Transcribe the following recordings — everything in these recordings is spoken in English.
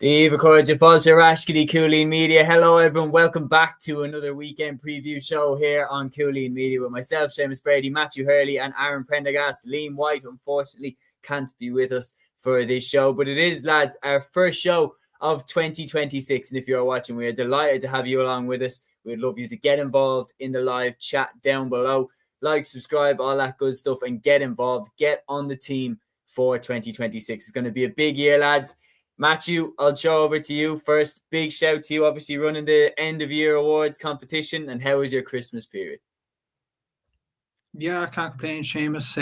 Díomh Cordia Fáilte Rashkity Cúilín Media. Hello everyone, welcome back to another weekend preview show here on Cúilín Media with myself, Seamus Brady, Matthew Hurley and Aaron Prendergast. Liam White unfortunately can't be with us for this show, but it is, lads, our first show of 2026, and if you're watching, we're delighted to have you along with us. We'd love you to get involved in the live chat down below. Like, subscribe, all that good stuff, and get involved. Get on the team for 2026. It's going to be a big year, lads. Matthew, I'll throw over to you first. Big shout to you, obviously running the end of year awards competition. And how was your Christmas period? Yeah, I can't complain, Seamus.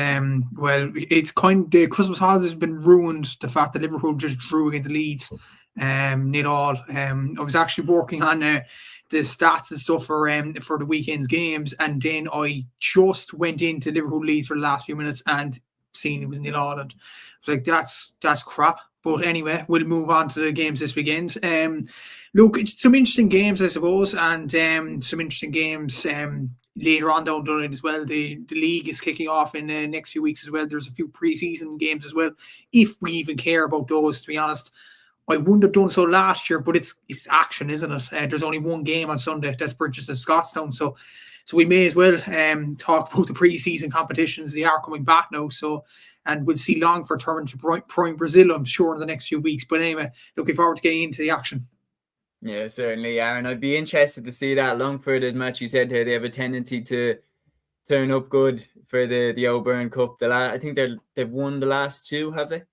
Well, it's the Christmas holidays have been ruined. The fact that Liverpool just drew against Leeds, 0-0. I was actually working on the stats and stuff for the weekend's games, and then I just went into Liverpool Leeds for the last few minutes and seen it was 0-0, and I was like, that's crap. But anyway, we'll move on to the games this weekend. Look, some interesting games, I suppose, and some interesting games later on down the line as well. The league is kicking off in the next few weeks as well. There's a few pre-season games as well, if we even care about those, to be honest. I wouldn't have done so last year, but it's action, isn't it? There's only one game on Sunday. That's Brigid and Scotstown. So we may as well talk about the pre-season competitions. They are coming back now. And we'll see Longford turn to prime Brazil, I'm sure, in the next few weeks. But anyway, looking forward to getting into the action. Yeah, certainly, Aaron. I'd be interested to see that. Longford, as Matthew said here, they have a tendency to turn up good for the O'Byrne Cup. I think they've won the last two, have they?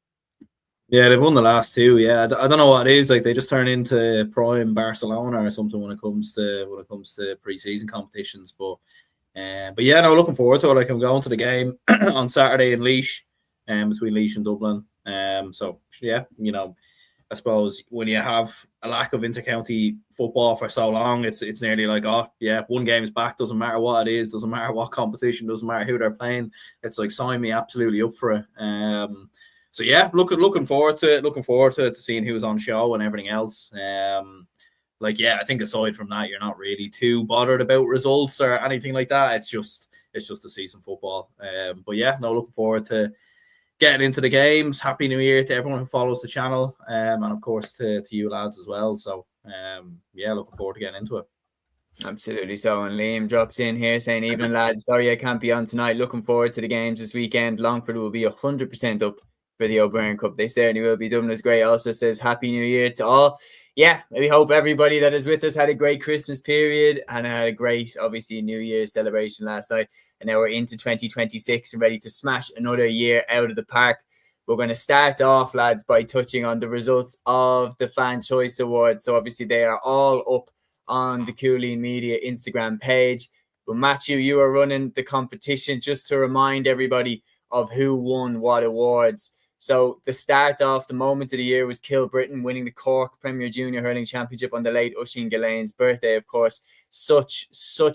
Yeah, they've won the last two. Yeah, I don't know what it is. Like, they just turn into prime Barcelona or something when it comes to pre-season competitions. But yeah, no, looking forward to it. Like, I'm going to the game on Saturday in Laois, between Laois and Dublin. So yeah, I suppose when you have a lack of intercounty football for so long, it's nearly like, oh yeah, one game is back. Doesn't matter what it is. Doesn't matter what competition. Doesn't matter who they're playing. It's like, sign me absolutely up for it. So yeah, looking forward to it. Looking forward to seeing who's on show and everything else. I think aside from that, you're not really too bothered about results or anything like that. It's just to see some football. But yeah, no, looking forward to getting into the games. Happy New Year to everyone who follows the channel, and of course to you lads as well. So yeah, looking forward to getting into it. Absolutely so. And Liam drops in here saying, "Evening lads, sorry I can't be on tonight. Looking forward to the games this weekend. Longford will be 100% up for the O'Byrne Cup. They certainly will be. Dublin is great." Also says, "Happy New Year to all." Yeah, we hope everybody that is with us had a great Christmas period and had a great, obviously, New Year's celebration last night. And now we're into 2026 and ready to smash another year out of the park. We're going to start off, lads, by touching on the results of the Fan Choice Awards. So obviously they are all up on the Cúilín Media Instagram page. But Matthew, you are running the competition, just to remind everybody of who won what awards. So the start off, the moment of the year, was Kilbrittain winning the Cork Premier Junior Hurling Championship on the late Oisín Gillane's birthday, of course. Such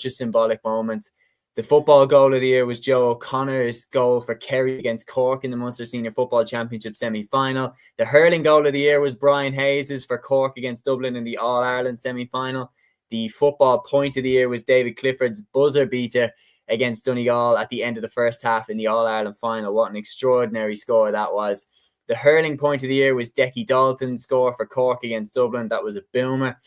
a symbolic moment. The football goal of the year was Joe O'Connor's goal for Kerry against Cork in the Munster Senior Football Championship semi-final. The hurling goal of the year was Brian Hayes's for Cork against Dublin in the All-Ireland semi-final. The football point of the year was David Clifford's buzzer beater against Donegal at the end of the first half in the All-Ireland final. What an extraordinary score that was. The hurling point of the year was Decky Dalton's score for Cork against Dublin. That was a boomer.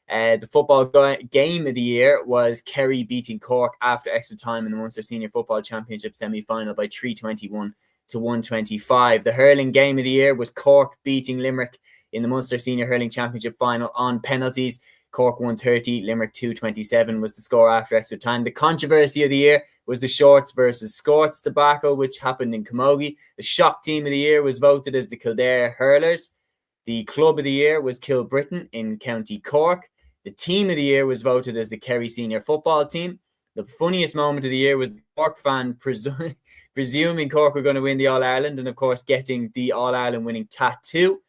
The football game of the year was Kerry beating Cork after extra time in the Munster Senior Football Championship semi-final by 321 to 125. The hurling game of the year was Cork beating Limerick in the Munster Senior Hurling Championship final on penalties. Cork 130, Limerick 227 was the score after extra time. The controversy of the year was the Shorts versus Scorts debacle, which happened in Camogie. The shock team of the year was voted as the Kildare Hurlers. The club of the year was Kilbrittain in County Cork. The team of the year was voted as the Kerry Senior Football Team. The funniest moment of the year was the Cork fan presuming Cork were going to win the All-Ireland and, of course, getting the All-Ireland winning tattoo.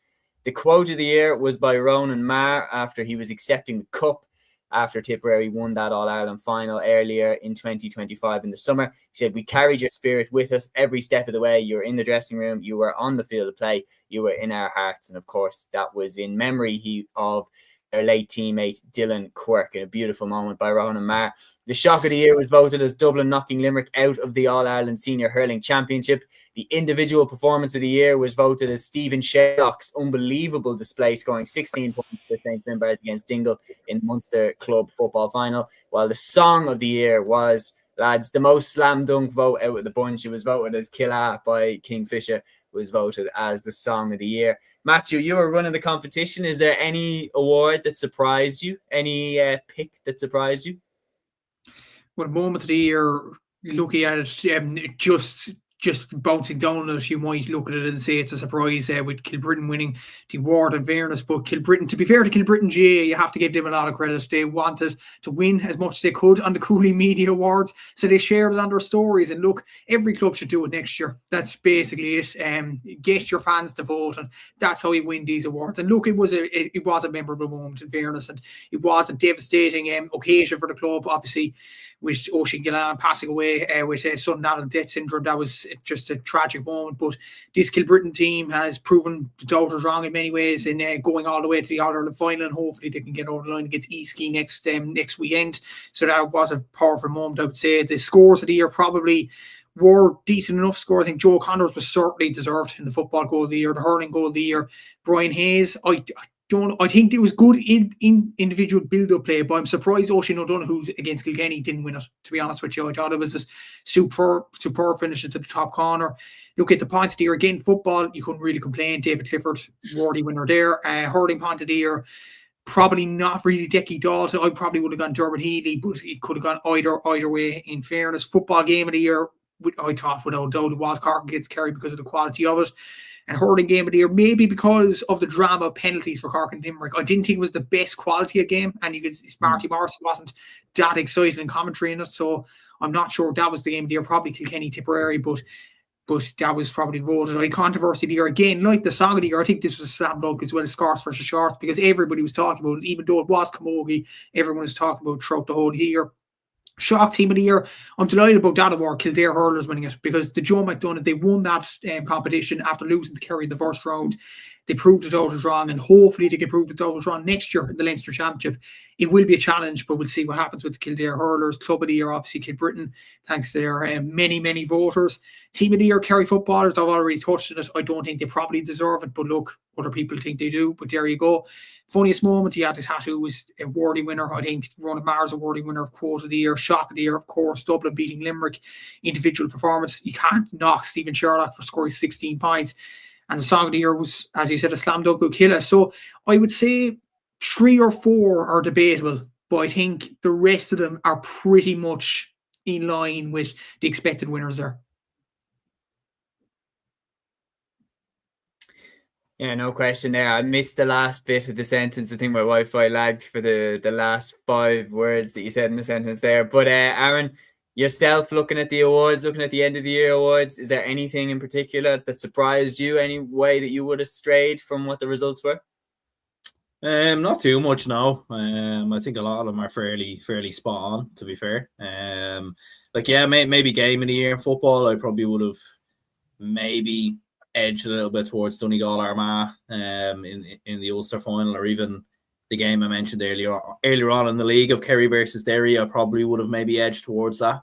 The quote of the year was by Ronan Marr after he was accepting the cup after Tipperary won that All-Ireland final earlier in 2025 in the summer. He said, "We carried your spirit with us every step of the way. You were in the dressing room. You were on the field of play. You were in our hearts." And of course, that was in memory of their late teammate Dylan Quirk in a beautiful moment by Ronan Marr. The shock of the year was voted as Dublin knocking Limerick out of the All-Ireland Senior Hurling Championship. The individual performance of the year was voted as Stephen Sherlock's unbelievable display, scoring 16 points for St. Finbarrs against Dingle in Munster Club football final. While the song of the year was, lads, the most slam dunk vote out of the bunch. It was voted as Killa by Kingfisher, was voted as the song of the year. Matthew, you were running the competition. Is there any award that surprised you? Any pick that surprised you? Well, moment of the year, looking at it, just bouncing down on it, you might look at it and say it's a surprise with Kilbrittain winning the award, in fairness. But Kilbrittain, to be fair to Kilbrittain GA, you have to give them a lot of credit. They wanted to win as much as they could on the Cúilín Media Awards, so they shared it on their stories. And look, every club should do it next year. That's basically it. Get your fans to vote, and that's how you win these awards. And look, it was a memorable moment, in fairness, and it was a devastating occasion for the club, obviously, with Oisín Gillan passing away with sudden adult death syndrome. That was just a tragic moment. But this Kilbrittain team has proven the doubters wrong in many ways in going all the way to the All-Ireland final, and hopefully they can get over the line against Eastskey next weekend. So that was a powerful moment, I would say. The scores of the year probably were decent enough score. I think Joe Connors was certainly deserved in the football goal of the year, the hurling goal of the year. Brian Hayes, I think there was good in individual build-up play, but I'm surprised Oisín O'Donoghue against Kilkenny didn't win it, to be honest with you. I thought it was this superb finish to the top corner. Look at the points of the year. Again, football, you couldn't really complain. David Clifford, worthy winner there. Hurling point of the year, probably not really Decky Dalton. I probably would have gone Dermot Healy, but it could have gone either way, in fairness. Football game of the year, I thought without doubt it was Cork against Kerry because of the quality of it. And hurling game of the year, maybe because of the drama of penalties for Cork and Limerick. I didn't think it was the best quality of game, and you could see Marty Morrison wasn't that excited in commentary in it, so I'm not sure that was the game of the year. Probably Kilkenny Tipperary, but that was probably voted. Controversy of the year, again, like the song of the year, I think this was a slam dunk as well as Scarce versus Shorts, because everybody was talking about it, even though it was Camogie, everyone was talking about it throughout the whole year. Shock team of the year, I'm delighted about that award, Kildare Hurlers winning it, because the Joe McDonagh, they won that competition after losing to Kerry in the first round. They proved the doubters wrong, and hopefully they can prove the doubters wrong next year in the Leinster Championship. It will be a challenge, but we'll see what happens with the Kildare Hurlers. Club of the year, obviously Kilbrittain, thanks to their many voters. Team of the year, Kerry footballers, I've already touched on it. I don't think they probably deserve it, but look, other people think they do, but there you go. Funniest moment, yeah, the tattoo was a worthy winner. I think Ronan Marr's a worthy winner of quote of the year. Shock of the year, of course, Dublin beating Limerick. Individual performance, you can't knock Stephen Sherlock for scoring 16 points. And the song of the year was, as you said, a slam dunk with Killa. So I would say 3 or 4 are debatable, but I think the rest of them are pretty much in line with the expected winners there. Yeah, no question there. I missed the last bit of the sentence. I think my Wi-Fi lagged for the last 5 words that you said in the sentence there. But Aaron, yourself, looking at the awards, looking at the end of the year awards, is there anything in particular that surprised you? Any way that you would have strayed from what the results were? Not too much, no. I think a lot of them are fairly spot on, to be fair. Maybe game of the year in football, I probably would have maybe edged a little bit towards Donegal Armagh in the Ulster final, or even the game I mentioned earlier on in the league of Kerry versus Derry. I probably would have maybe edged towards that.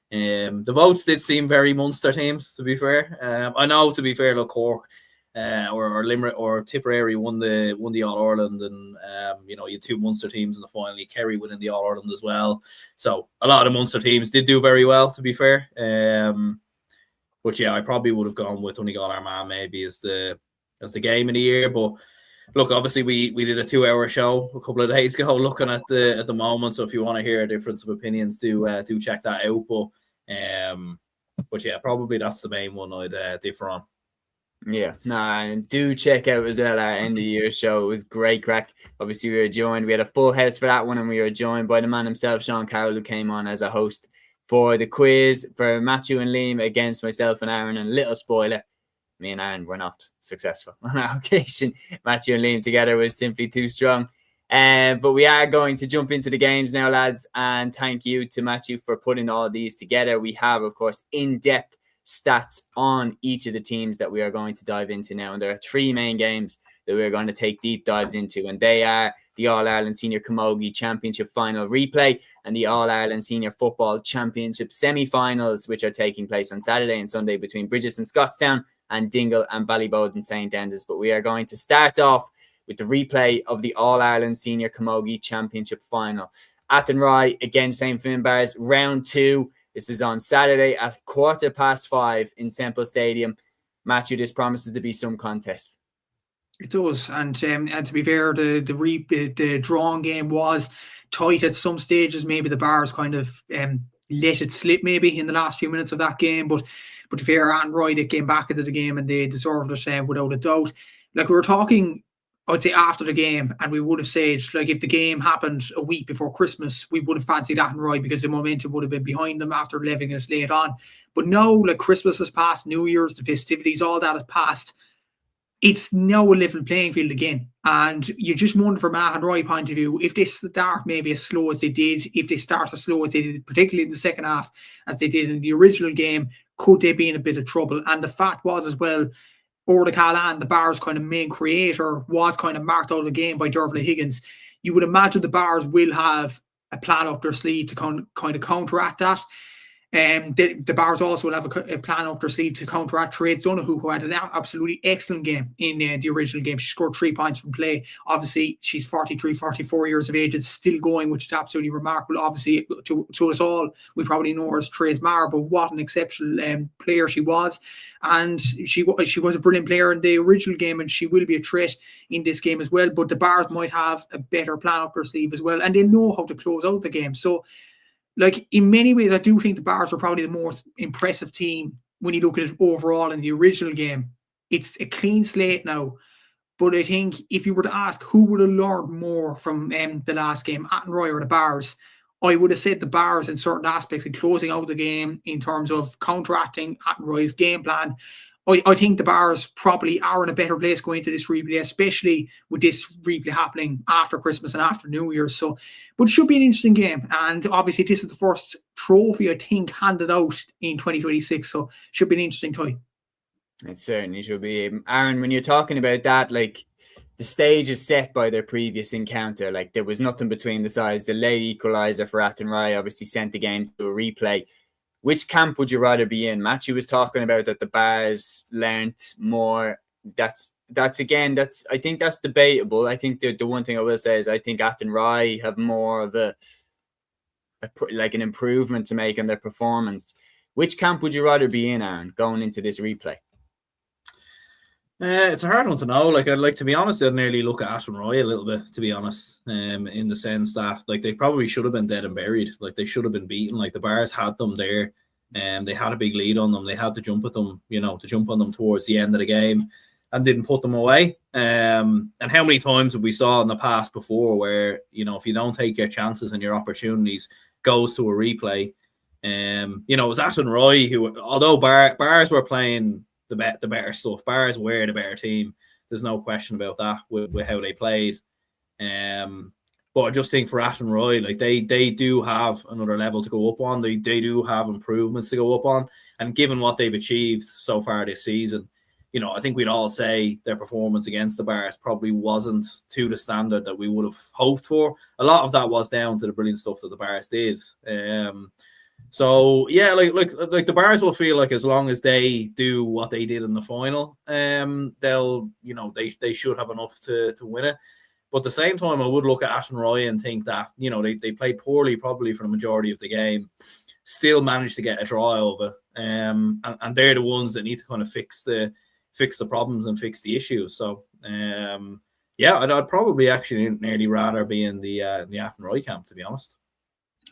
The votes did seem very Munster teams, to be fair. I know, to be fair, look, Cork or Limerick or Tipperary won the All Ireland, and you had 2 Munster teams in the final. Kerry winning the All Ireland as well. So a lot of the Munster teams did do very well, to be fair. But yeah, I probably would have gone with Donegal Armagh maybe as the game of the year. But look, obviously we did a 2-hour show a couple of days ago looking at the moment. So if you want to hear a difference of opinions, do check that out. But yeah, probably that's the main one I'd differ on. Yeah, and do check out as well our end of year show. It was great crack. Obviously, we had a full house for that one, and we were joined by the man himself, Sean Carroll, who came on as a host for the quiz for Matthew and Liam against myself and Aaron. And little spoiler, me and Aaron were not successful on our occasion. Matthew and Liam together was simply too strong. But we are going to jump into the games now, lads, and thank you to Matthew for putting all of these together. We have, of course, in-depth stats on each of the teams that we are going to dive into now, and there are 3 main games that we're going to take deep dives into, and they are the All-Ireland Senior Camogie Championship Final replay and the All-Ireland Senior Football Championship semi-finals, which are taking place on Saturday and Sunday between Brigid and Scotstown and Dingle and Ballyboden St. Endas. But we are going to start off with the replay of the All-Ireland Senior Camogie Championship Final. Athenry against St. Finbarrs, round 2. This is on Saturday at 5:15 in Semple Stadium. Matthew, this promises to be some contest. It does, and to be fair, the drawn game was tight at some stages. Maybe the Bars kind of let it slip maybe in the last few minutes of that game, but to be fair, Athenry, they came back into the game and they deserved it without a doubt. Like, we were talking, I'd say, after the game, and we would have said, like, if the game happened a week before Christmas, we would have fancied Athenry because the momentum would have been behind them after leaving it late on. But now, like, Christmas has passed, New Year's, the festivities, all that has passed. It's now a level playing field again. And you just wonder from an Athenry point of view, if they start maybe as slow as they did, if they start as slow as they did, particularly in the second half, as they did in the original game, could they be in a bit of trouble? And the fact was as well, Orla Callan, the Bars' kind of main creator, was kind of marked out of the game by Dervla Higgins. You would imagine the Bars will have a plan up their sleeve to kind of counteract that. The Bars also will have a plan up their sleeve to counteract Therese Donoghue, who had an absolutely excellent game in the original game. She scored 3 points from play. Obviously, she's 43, 44 years of age. It's still going, which is absolutely remarkable. Obviously, to us all, we probably know her as Therese Maher, but what an exceptional player she was. And she was a brilliant player in the original game, and she will be a threat in this game as well. But the Bars might have a better plan up their sleeve as well, and they know how to close out the game. So, like, in many ways, I do think the Bars were probably the most impressive team when you look at it overall in the original game. It's a clean slate now. But I think if you were to ask who would have learned more from the last game, Athenry or the Bars, I would have said the Bars in certain aspects in closing out the game in terms of counteracting Athenry's game plan. I think the Bars probably are in a better place going into this replay, especially with this replay happening after Christmas and after New Year's. So, but it should be an interesting game. And obviously, this is the first trophy, I think, handed out in 2026. So, should be an interesting tie. It certainly should be. Aaron, when you're talking about that, like, the stage is set by their previous encounter. Like, there was nothing between the sides. The late equaliser for Athenry obviously sent the game to a replay. Which camp would you rather be in? Matthew was talking about that the Bars learnt more. I think that's debatable. I think the one thing I will say is I think Athenry have more of an improvement to make in their performance. Which camp would you rather be in, Aaron, going into this replay? It's a hard one to know. Like, I'd like to be honest, I'd nearly look at Athenry a little bit, to be honest, in the sense that, like, they probably should have been dead and buried. Like, they should have been beaten. Like, the Bars had them there, and they had a big lead on them. They had to jump at them, to jump on them towards the end of the game, and didn't put them away. And how many times have we saw in the past before where, if you don't take your chances and your opportunities, goes to a replay. It was Athenry who, although Bars were playing the better stuff. Bars were the better team. There's no question about that with how they played. But I just think for Athenry, like, they do have another level to go up on. They do have improvements to go up on. And given what they've achieved so far this season, I think we'd all say their performance against the Bars probably wasn't to the standard that we would have hoped for. A lot of that was down to the brilliant stuff that the Bars did. So yeah, like the Bars will feel like as long as they do what they did in the final, they'll they should have enough to win it. But at the same time, I would look at Athenry and think that they played poorly probably for the majority of the game, still managed to get a draw over, and they're the ones that need to kind of fix the problems and fix the issues. So yeah, I'd probably actually nearly rather be in the Athenry camp, to be honest.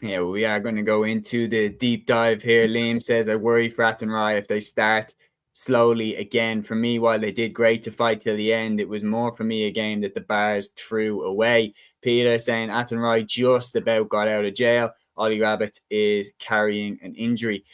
Yeah, we are going to go into the deep dive here. Liam says, I worry for Athenry if they start slowly again. For me, while they did great to fight till the end, it was more for me a game that the Bars threw away. Peter saying Athenry just about got out of jail. Ollie Rabbit is carrying an injury.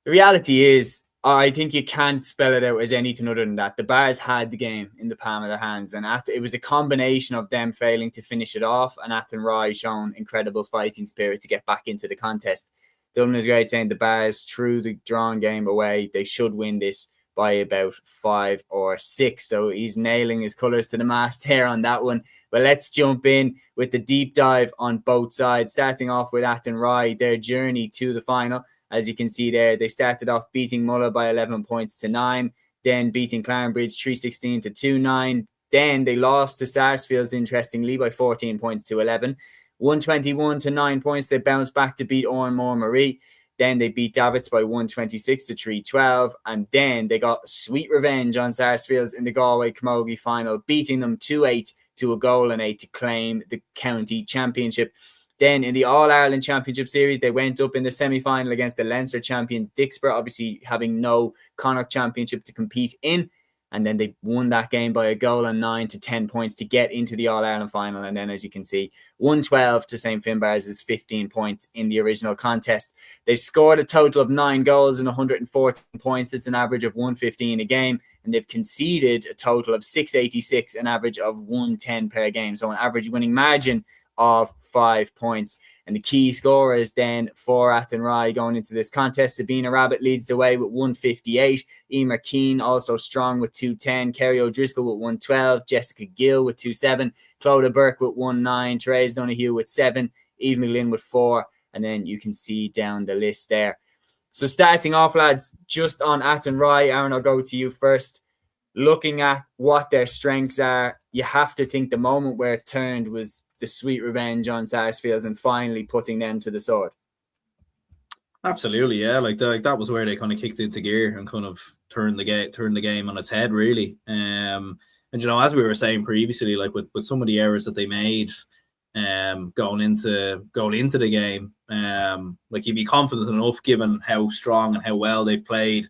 The reality is, I think you can't spell it out as anything other than that. The Bars had the game in the palm of their hands, and it was a combination of them failing to finish it off and Athenry showing incredible fighting spirit to get back into the contest. Dublin is great saying the Bars threw the drawn game away. They should win this. by about 5 or 6. So he's nailing his colours to the mast here on that one. But let's jump in with the deep dive on both sides, starting off with Athenry, their journey to the final. As you can see there, they started off beating Mulla by 11 points to 9, then beating Clarenbridge 316 to 2-9. Then they lost to Sarsfields, interestingly, by 14 points to 11. 121 to 9 points. They bounced back to beat Oranmore Marie. Then they beat Davits by 126 to 312. And then they got sweet revenge on Sarsfields in the Galway Camogie final, beating them 2-8 to a goal and 8 to claim the county championship. Then in the All-Ireland Championship Series, they went up in the semi-final against the Leinster champions Dixborough, obviously having no Connacht Championship to compete in. And then they won that game by a goal and 9 to 10 points to get into the All-Ireland final. And then, as you can see, 112 to St. Finbarrs is 15 points in the original contest. They've scored a total of 9 goals and 114 points. It's an average of 115 a game. And they've conceded a total of 686, an average of 110 per game. So an average winning margin of 5 points. And the key scorers then for Athenry going into this contest, Sabina Rabbit leads the way with 158. Emer Keane also strong with 210. Kerry O'Driscoll with 112. Jessica Gill with 27. Clodagh Burke with 19. Therese Donoghue with 7. Eve McGlynn with 4. And then you can see down the list there. So starting off, lads, just on Athenry, Aaron, I'll go to you first. Looking at what their strengths are, you have to think the moment where it turned was the sweet revenge on Sarsfields and finally putting them to the sword. Absolutely, yeah. Like that was where they kind of kicked into gear and kind of turned the game on its head, really. And you know, as we were saying previously, like with some of the errors that they made, going into the game, like you'd be confident enough, given how strong and how well they've played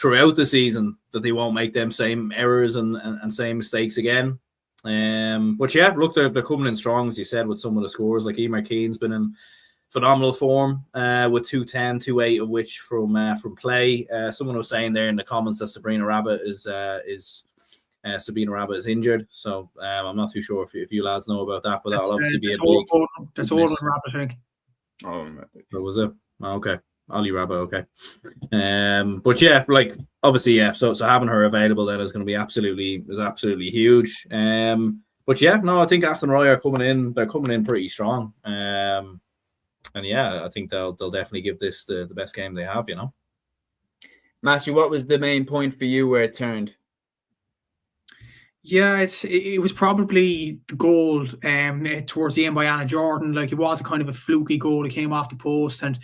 throughout the season, that they won't make them same errors and same mistakes again. But yeah, look, they're coming in strong, as you said, with some of the scores. Like Emer Keane's been in phenomenal form, with 210, 2-8 of which from play. Someone was saying there in the comments that Sabina Rabbit is injured, so I'm not too sure if you lads know about that, but that'll obviously be a big. That's all on Rabbit, I think. Oh, what was it? Oh, okay. Ollie Rabbit, okay. But yeah, like obviously, yeah. So having her available then is going to be absolutely huge. But yeah, no, I think Athenry are coming in. They're coming in pretty strong. And yeah, I think they'll definitely give this the best game they have. You know, Matthew, what was the main point for you where it turned? Yeah, it was probably the goal towards the end by Anna Jordan. Like, it was a kind of a fluky goal. It came off the post, and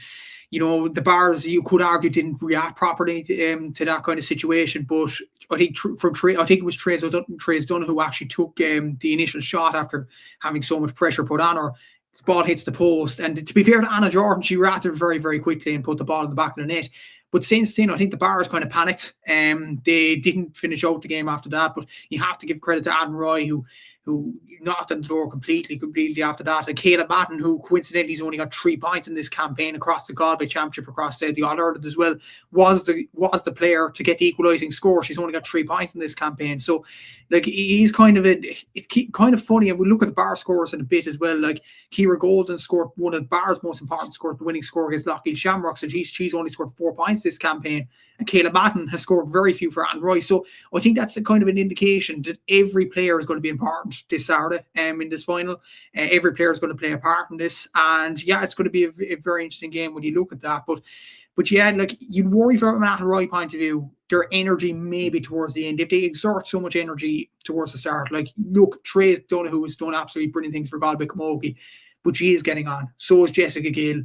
you know, the Bars, you could argue, didn't react properly to that kind of situation. But I think it was Therese Dunn who actually took the initial shot after having so much pressure put on her. The ball hits the post, and to be fair to Anna Jordan, she reacted very, very quickly and put the ball in the back of the net. But since then, I think the Bars kind of panicked. They didn't finish out the game after that. But you have to give credit to Athenry, who knocked on the door completely after that. And Caleb Batten, who coincidentally has only got 3 points in this campaign across the Galway Championship, across the All-Ireland as well, was the player to get the equalising score. She's only got 3 points in this campaign. So, like, he's kind of it's kind of funny. And we look at the Bar scores in a bit as well. Like, Ciara Golden scored one of the Bar's most important scores, the winning score against Lockheed Shamrocks, and she's only scored 4 points this campaign. And Caleb Batten has scored very few for Athenry. So I think that's a kind of an indication that every player is going to be important this Saturday in this final. Every player is going to play a part in this. And yeah, it's going to be a very interesting game when you look at that. But yeah, like, you'd worry from an Athenry point of view, their energy maybe towards the end. If they exert so much energy towards the start, like, look, Therese Donoghue has done absolutely brilliant things for Galway Camogie, but she is getting on. So is Jessica Gill.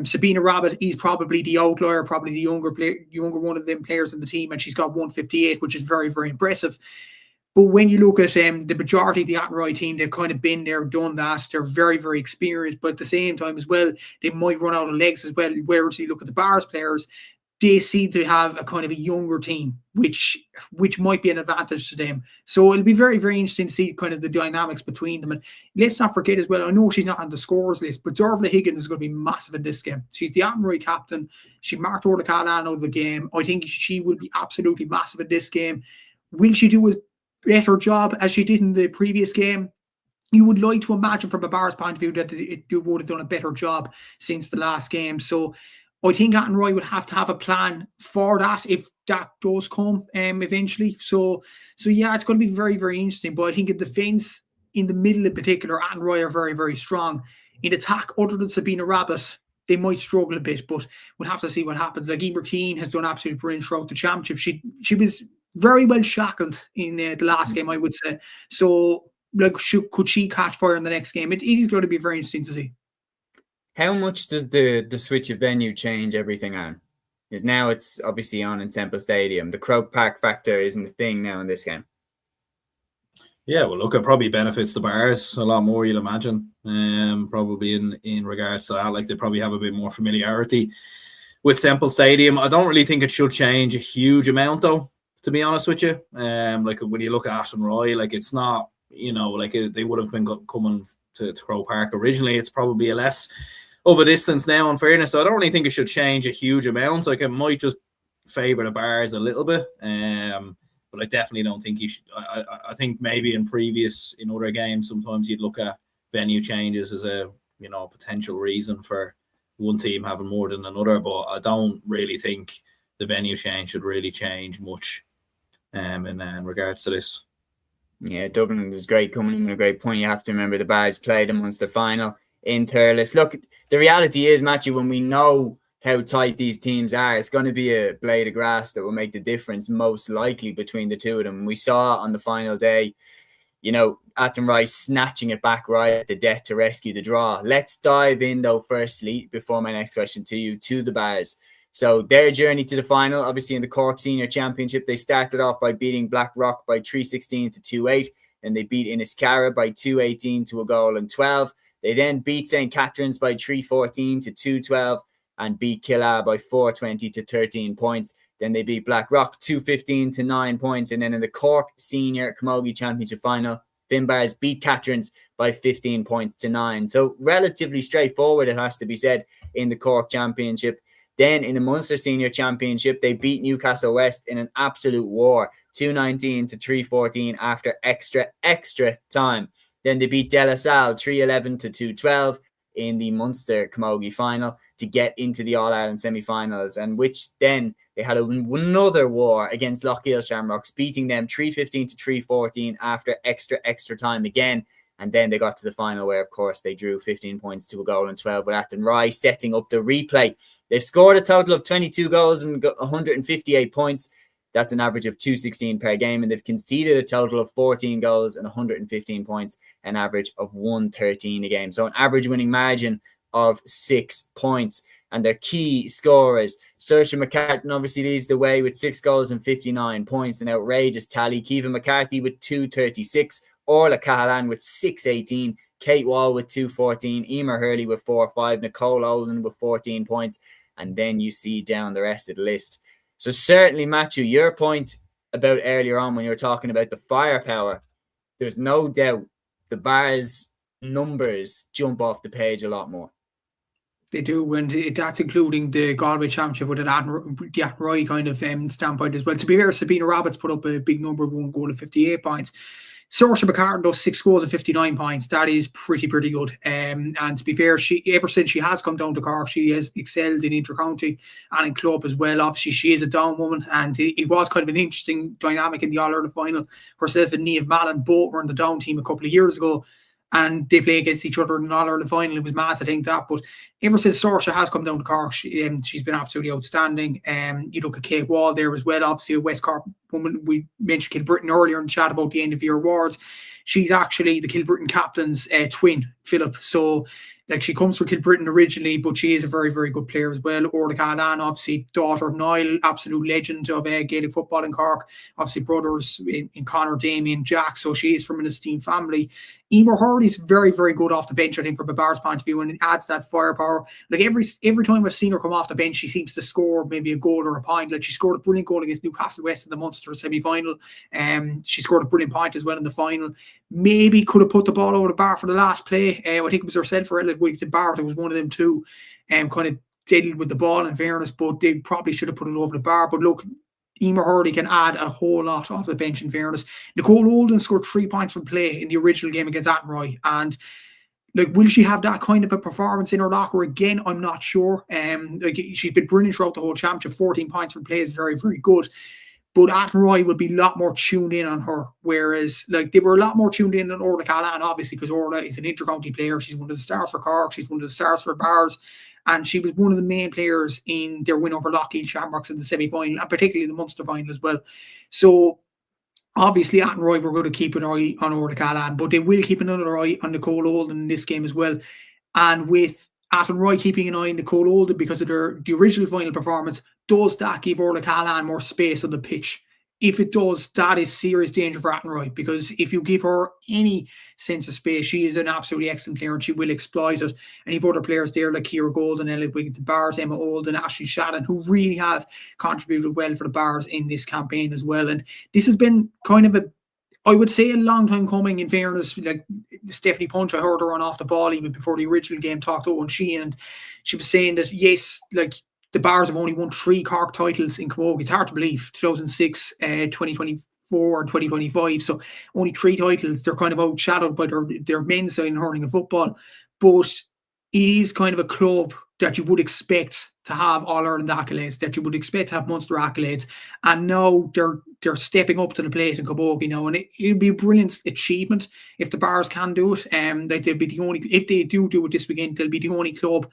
Sabina Rabbit is probably the outlier, probably the younger one of them players in the team, and she's got 158, which is very, very impressive. But when you look at the majority of the Athenry team, they've kind of been there, done that. They're very, very experienced, but at the same time as well, they might run out of legs as well. Whereas you look at the Bars players, they seem to have a kind of a younger team, which might be an advantage to them. So it'll be very, very interesting to see kind of the dynamics between them. And let's not forget as well, I know she's not on the scores list, but Dervla Higgins is going to be massive in this game. She's the Athenry captain. She marked Orla Callahan out of the game. I think she will be absolutely massive in this game. Will she do a better job as she did in the previous game? You would like to imagine from a Bars point of view that it would have done a better job since the last game. So I think Athenry would have to have a plan for that if that does come eventually. So yeah, it's going to be very, very interesting. But I think in defence, in the middle in particular, Athenry are very, very strong. In attack, other than Sabina Rabbit, they might struggle a bit, but we'll have to see what happens. Like Emer Keane has done absolutely brilliant throughout the championship. She was very well shackled in the last game, I would say. So, like, could she catch fire in the next game? It is going to be very interesting to see. How much does the switch of venue change everything on? Because now it's obviously on in Semple Stadium. The Croke Park factor isn't a thing now in this game. Yeah, well, look, it probably benefits the Bars a lot more, you'd imagine. Probably in regards to that, like they probably have a bit more familiarity with Semple Stadium. I don't really think it should change a huge amount, though, to be honest with you. Like when you look at Athenry, like it's not, like they would have been coming to Croke Park originally. It's probably a less of a distance now, in fairness. So I don't really think it should change a huge amount. Like it might just favour the Bars a little bit. But I definitely don't think you should. I think maybe in other games, sometimes you'd look at venue changes as a potential reason for one team having more than another. But I don't really think the venue change should really change much in regards to this. Yeah, Dublin is great coming in with a great point. You have to remember the Bars played the Munster final in Thurles. Look, the reality is, Matthew, when we know how tight these teams are, it's going to be a blade of grass that will make the difference most likely between the two of them. We saw on the final day, Athenry snatching it back right at the death to rescue the draw. Let's dive in, though, firstly, before my next question to you, to the Bars. So their journey to the final, obviously in the Cork Senior Championship, they started off by beating Blackrock by 3-16 to 2-8. Then they beat Inniscarra by 2-18 to a goal and 12. They then beat St. Catherine's by 3-14 to 2-12. And beat Killala by 4-20 to 13 points. Then they beat Blackrock 2-15 to 9 points. And then in the Cork Senior Camogie Championship final, Finbarrs beat Catherine's by 15 points to 9. So relatively straightforward, it has to be said, in the Cork Championship. Then in the Munster Senior Championship, they beat Newcastle West in an absolute war, 2-19 to 3-14 after extra time. Then they beat De La Salle 3-11 to 2-12 in the Munster Camogie final to get into the All-Ireland semi-finals, and which then they had another war against Lochiel Shamrocks, beating them 3-15 to 3-14 after extra time again. And then they got to the final where, of course, they drew 15 points to a goal and 12 with Athenry setting up the replay. They've scored a total of 22 goals and got 158 points. That's an average of 216 per game, and they've conceded a total of 14 goals and 115 points, an average of 113 a game. So an average winning margin of 6 points. And their key scorers, Saoirse McCartan obviously leads the way with 6 goals and 59 points, an outrageous tally. Kevin McCarthy with 236, Orla Cahalan with 618, Kate Wall with 214, Emer Hurley with 4-5, Nicole Olin with 14 points, and then you see down the rest of the list. So certainly, Matthew, your point about earlier on when you were talking about the firepower, there's no doubt the Bars' numbers jump off the page a lot more. They do, and that's including the Galway Championship with an Athenry kind of standpoint as well. To be fair, Sabina Rabbits put up a big number, 1 goal and 58 points. Saoirse McCartan does 6 goals and 59 points. That is pretty good. And to be fair, ever since she has come down to Cork, she has excelled in inter-county and in club as well. Obviously, she is a down woman, and it was kind of an interesting dynamic in the All-Ireland final. Herself and Niamh Mallon both were in the down team a couple of years ago, and they play against each other in an All-Ireland final. It was mad to think that, but ever since Saoirse has come down to Cork, she's been absolutely outstanding. You look at Kate Wall there as well, obviously a West Cork woman. We mentioned Kilbrittain earlier in the chat about the end of year awards. She's actually the Kilbrittain captain's twin, Philip. So, like, she comes from Kilbrittain originally, but she is a very, very good player as well. Orla Cahalan, obviously daughter of Niall, absolute legend of Gaelic football in Cork. Obviously brothers in Conor, Damien, Jack. So she is from an esteemed family. Emer Hurley's very, very good off the bench, I think, from a Bars point of view, and it adds that firepower. Like every time I've seen her come off the bench, she seems to score maybe a goal or a point. Like, she scored a brilliant goal against Newcastle West in the Munster semi-final. She scored a brilliant point as well in the final. Maybe could have put the ball over the bar for the last play. I think it was herself or Ella Wigton Barrett. It was one of them two. Kind of dealt with the ball, in fairness, but they probably should have put it over the bar. But look, Emer Hurley can add a whole lot off the bench, in fairness. Nicole Olden scored 3 points from play in the original game against Athenry, and Like, will she have that kind of a performance in her locker again? I'm not sure. Like, she's been brilliant throughout the whole championship. 14 points from play is very, very good. But Athenry will be a lot more tuned in on her, whereas like they were a lot more tuned in on Orla Callahan, obviously, because Orla is an inter-county player. She's one of the stars for Cork. She's one of the stars for Bars. And she was one of the main players in their win over Lockheed Shamrocks in the semi-final, and particularly the Munster final as well. So obviously, Athenry were going to keep an eye on Orla Callahan, but they will keep another eye on Nicole Olden in this game as well. And with Athenry keeping an eye on Nicole Olden because of the original final performance, does that give Orla Callahan more space on the pitch? If it does, that is serious danger for Athenry, because if you give her any sense of space, she is an absolutely excellent player and she will exploit it. And you've other players there like Ciara Golden, Elliot Wiggins, the Bars, Emma Olden, Ashley Shannon, who really have contributed well for the Bars in this campaign as well. And this has been kind of I would say a long time coming, in fairness. Like Stephanie Punch, I heard her on Off the Ball even before the original game, talked to Owen Sheehan, and she was saying that, yes, like the Bars have only won 3 Cork titles in Camogie. It's hard to believe. 2006, 2024, and 2025. So only 3 titles. They're kind of outshadowed by their men's side in hurling and football. But it is kind of a club that you would expect to have All-Ireland accolades, that you would expect to have Munster accolades. And now they're stepping up to the plate in Camogie now. And it'd be a brilliant achievement if the Bars can do it. Like they'll be the only, if they do it this weekend, they'll be the only club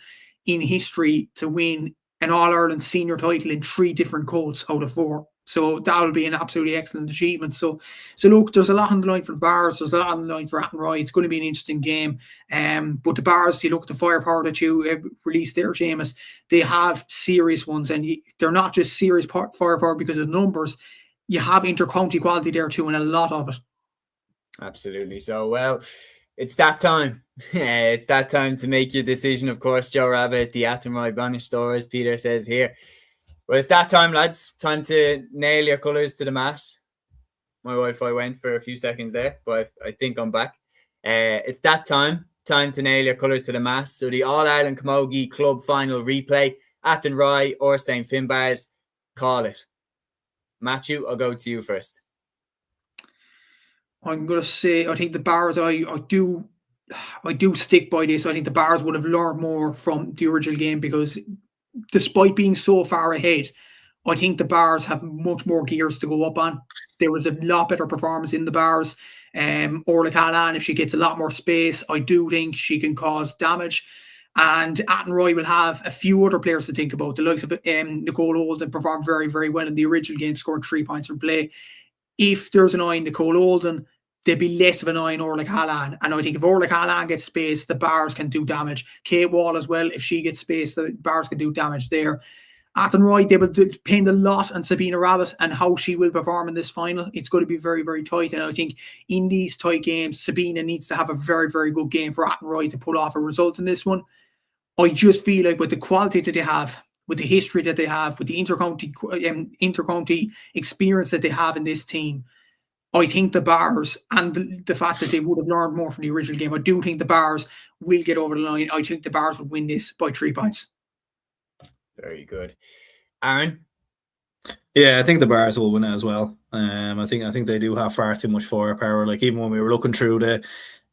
in history to win an All-Ireland senior title in 3 different codes out of 4. So that'll be an absolutely excellent achievement. So look, there's a lot on the line for the Bars. There's a lot on the line for Athenry. It's going to be an interesting game. But the Bars, you look at the firepower that you released there, Seamus, they have serious ones. And they're not just serious firepower because of the numbers. You have inter-county quality there too, and a lot of it. Absolutely. So, well, it's that time. It's that time to make your decision, of course, Joe Rabbit, the Athenry Banish store, as Peter says here. Well, it's that time, lads. Time to nail your colours to the mat. My Wi-Fi went for a few seconds there, but I think I'm back. It's that time to nail your colours to the mat. So the All-Ireland Camogie Club Final replay, Athenry or St. Finbarrs, call it. Matthew, I'll go to you first. I'm going to say, I think the Bars, I do stick by this. I think the Bars would have learned more from the original game, because despite being so far ahead, I think the Bars have much more gears to go up on. There was a lot better performance in the Bars. Orla Callahan, if she gets a lot more space, I do think she can cause damage. And Athenry will have a few other players to think about. The likes of Nicole Olden performed very, very well in the original game, scored 3 points from play. If there's an eye on Nicole Olden, there'll be less of an eye on Orla Callahan. And I think if Orla Callahan gets space, the Bars can do damage. Kate Wall as well, if she gets space, the Bars can do damage there. Athenry, they will depend a lot on Sabina Rabbit and how she will perform in this final. It's going to be very, very tight. And I think in these tight games, Sabina needs to have a very, very good game for Athenry to pull off a result in this one. I just feel like with the quality that they have, with the history that they have, with the inter-county experience that they have in this team, I think the Bars, and the fact that they would have learned more from the original game, I do think the Bars will get over the line. I think the Bars will win this by 3 points. Very good. Aaron? Yeah, I think the Bars will win it as well. I think they do have far too much firepower. Like, even when we were looking through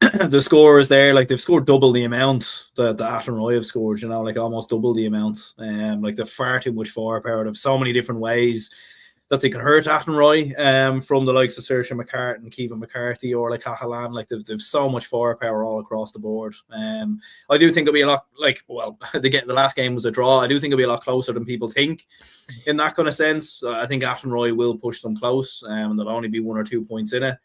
the scores there, like they've scored double the amount that the Athenry have scored, you know, like almost double the amount. Like they've far too much firepower. They've so many different ways that they can hurt Athenry, from the likes of Saoirse McCartan, Keevan McCarthy, or like Cahalan. Like they've so much firepower all across the board. I do think it'll be a lot, like, well, the last game was a draw. I do think it'll be a lot closer than people think in that kind of sense. I think Athenry will push them close, and there'll only be 1 or 2 points in it.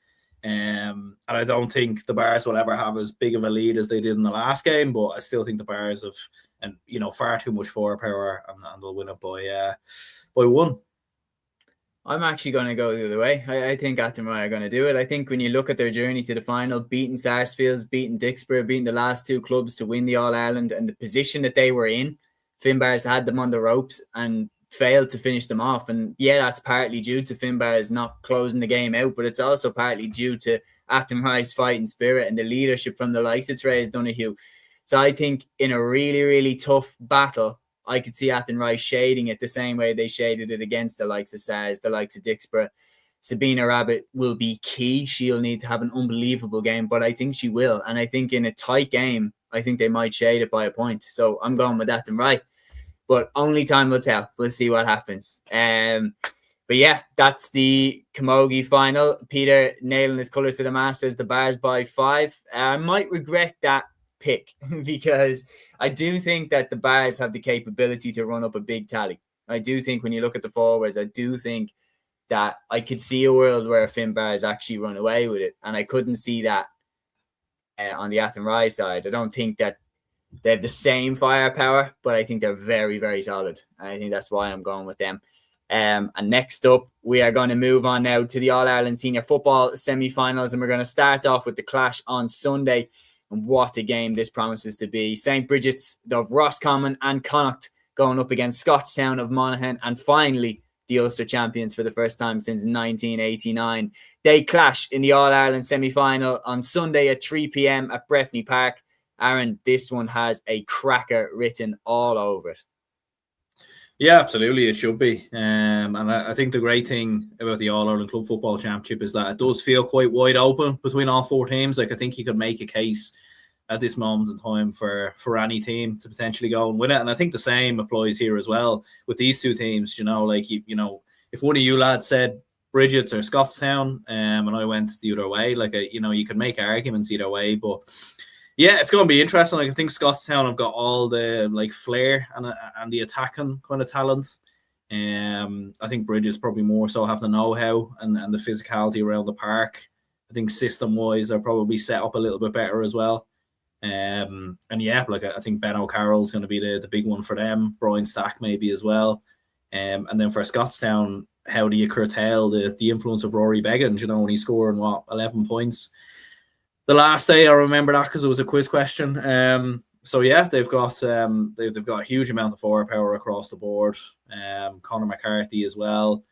And I don't think the Bars will ever have as big of a lead as they did in the last game, but I still think the Bars have, and you know, far too much firepower, and they'll win it by 1. I'm actually going to go the other way. I think Athenry are going to do it. I think when you look at their journey to the final, beating Sarsfields, beating Dixborough, beating the last 2 clubs to win the All-Ireland, and the position that they were in, Finbarrs had them on the ropes and failed to finish them off. And yeah, that's partly due to Finbarrs not closing the game out, but it's also partly due to Athenry's fighting spirit and the leadership from the likes of Therese Donoghue. So I think in a really, really tough battle, I could see Athenry shading it the same way they shaded it against the likes of Stars, the likes of Dixborough. Sabina Rabbit will be key. She'll need to have an unbelievable game, but I think she will. And I think in a tight game, I think they might shade it by a point. So I'm going with Athenry. But only time will tell. We'll see what happens. But yeah, that's the Camogie final. Peter nailing his colours to the mast says the Bars by 5. I might regret that pick because I do think that the Bars have the capability to run up a big tally. I do think when you look at the forwards, I do think that I could see a world where Finbarrs actually run away with it. And I couldn't see that on the Athenry side. I don't think that they have the same firepower, but I think they're very, very solid. And I think that's why I'm going with them. And next up, we are going to move on now to the All-Ireland Senior Football semi-finals. And we're going to start off with the clash on Sunday. And what a game this promises to be. St. Brigid's of Roscommon and Connacht going up against Scotstown of Monaghan. And finally, the Ulster champions for the first time since 1989. They clash in the All-Ireland semi-final on Sunday at 3 p.m. at Breffni Park. Aaron, this one has a cracker written all over it. Yeah, absolutely, it should be. And I think the great thing about the All-Ireland Club Football Championship is that it does feel quite wide open between all 4 teams. Like, I think you could make a case at this moment in time for any team to potentially go and win it. And I think the same applies here as well with these 2 teams. You know, like, you know, if one of you lads said Brigid's or Scotstown, and I went the other way, like, you know, you could make arguments either way. But yeah, it's going to be interesting. Like, I think Scotstown have got all the like flair and the attacking kind of talent. I think Brigid's probably more so have the know-how and the physicality around the park. I think system-wise they're probably set up a little bit better as well. And yeah, like, I think Ben O'Carroll's going to be the big one for them. Brian Stack maybe as well. And then for Scotstown, how do you curtail the influence of Rory Beggins? You know, when he's scoring 11 points the last day. I remember that because it was a quiz question. So yeah, they've got a huge amount of firepower across the board. Conor McCarthy as well.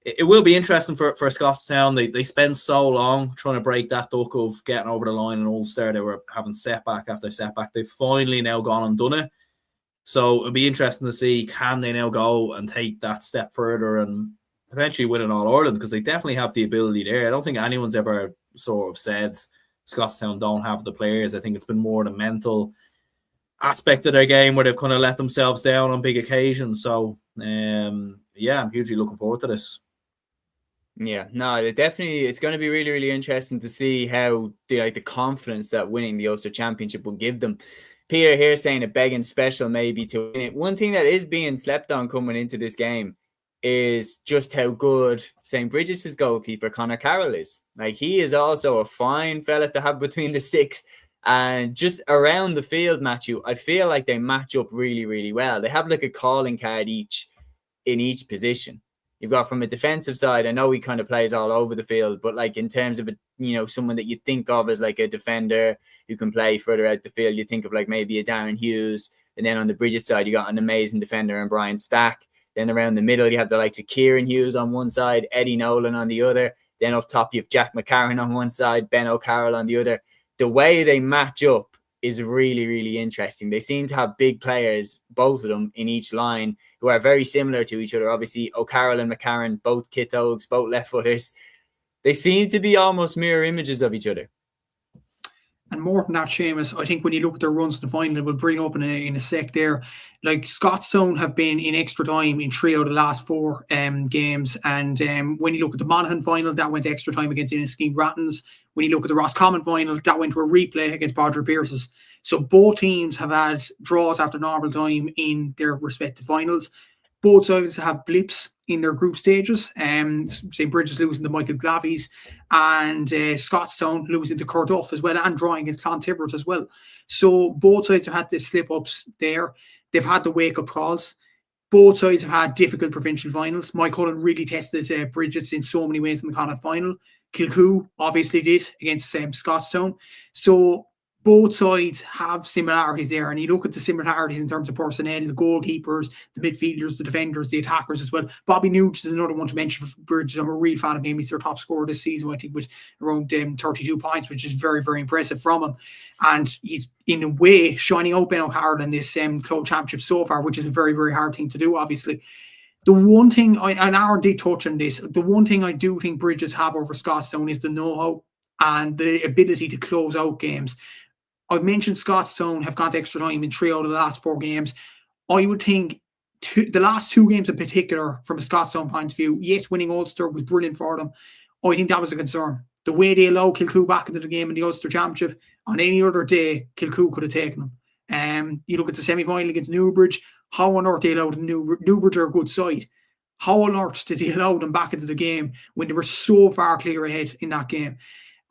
It will be interesting for Scotstown. They spend so long trying to break that duck of getting over the line in Ulster. They were having setback after setback. They've finally now gone and done it. So it'll be interesting to see, can they now go and take that step further and potentially win an All-Ireland, because they definitely have the ability there. I don't think anyone's ever sort of said Scotstown don't have the players. I think it's been more the mental aspect of their game where they've kind of let themselves down on big occasions. So yeah, I'm hugely looking forward to this. Yeah, no, it's going to be really, really interesting to see how the confidence that winning the Ulster Championship will give them. Peter here saying a begging special maybe to win it. One thing that is being slept on coming into this game is just how good St. Brigid's goalkeeper Conor Carroll is. Like, he is also a fine fella to have between the sticks. And just around the field, Matthew, I feel like they match up really, really well. They have like a calling card each in each position. You've got from a defensive side, I know he kind of plays all over the field, but like in terms of someone that you think of as like a defender who can play further out the field, you think of like maybe a Darren Hughes. And then on the Brigid side, you got an amazing defender in Brian Stack. Then around the middle, you have the likes of Kieran Hughes on one side, Eddie Nolan on the other. Then up top, you have Jack McCarran on one side, Ben O'Carroll on the other. The way they match up is really, really interesting. They seem to have big players, both of them, in each line who are very similar to each other. Obviously, O'Carroll and McCarran, both kit-oaks, both left-footers. They seem to be almost mirror images of each other. And more than that, Seamus, I think when you look at their runs to the final, we'll bring up in a sec there. Like, Scotstown have been in extra time in 3 out of the last 4 games. And when you look at the Monaghan final, that went to extra time against Inniskeen Grattans. When you look at the Roscommon final, that went to a replay against Bodger Pierce's. So both teams have had draws after normal time in their respective finals. Both sides have blips in their group stages. St. Brigid's losing to Michael Glavies, and Scotstown losing to Carduff as well, and drawing against Clontibbert as well. So both sides have had the slip-ups there. They've had the wake-up calls. Both sides have had difficult provincial finals. Mike Cullen really tested Brigid's in so many ways in the Connacht final. Kilcoo obviously did against Scotstown. So both sides have similarities there, and you look at the similarities in terms of personnel, the goalkeepers, the midfielders, the defenders, the attackers as well. Bobby Nugent is another one to mention for Brigid. I'm a real fan of him. He's their top scorer this season, I think, with around 32 points, which is very, very impressive from him. And he's, in a way, shining out Ben O'Carroll in this club championship so far, which is a very, very hard thing to do, obviously. The one thing, and Aaron did touch on this, the one thing I do think Bridges have over Scotstown is the know-how and the ability to close out games. I've mentioned Scotstown have gone to extra time in 3 out of the last 4 games. I would think the last 2 games in particular, from a Scotstown point of view, yes, winning Ulster was brilliant for them. I think that was a concern. The way they allowed Kilcoo back into the game in the Ulster Championship, on any other day, Kilcoo could have taken them. You look at the semi-final against Newbridge, how on earth they allowed Newbridge are a good side. How on earth did they allow them back into the game when they were so far clear ahead in that game?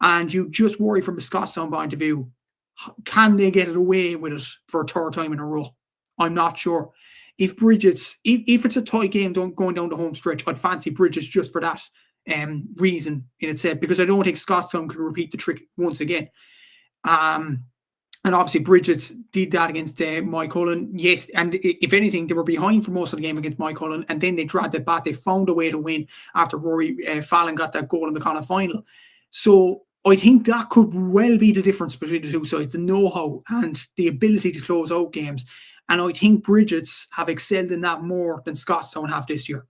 And you just worry from a Scotstown point of view, can they get it away with it for a 3rd time in a row? I'm not sure. If it's a tight game going down the home stretch, I'd fancy Bridges just for that reason in itself, because I don't think Scotstown could repeat the trick once again. And obviously Bridges did that against Mike Cullen. Yes, and if anything, they were behind for most of the game against Mike Cullen, and then they dragged it back. They found a way to win after Rory Fallon got that goal in the kind of final. So I think that could well be the difference between the two sides, the know-how and the ability to close out games. And I think Bridges have excelled in that more than Scotstown have this year.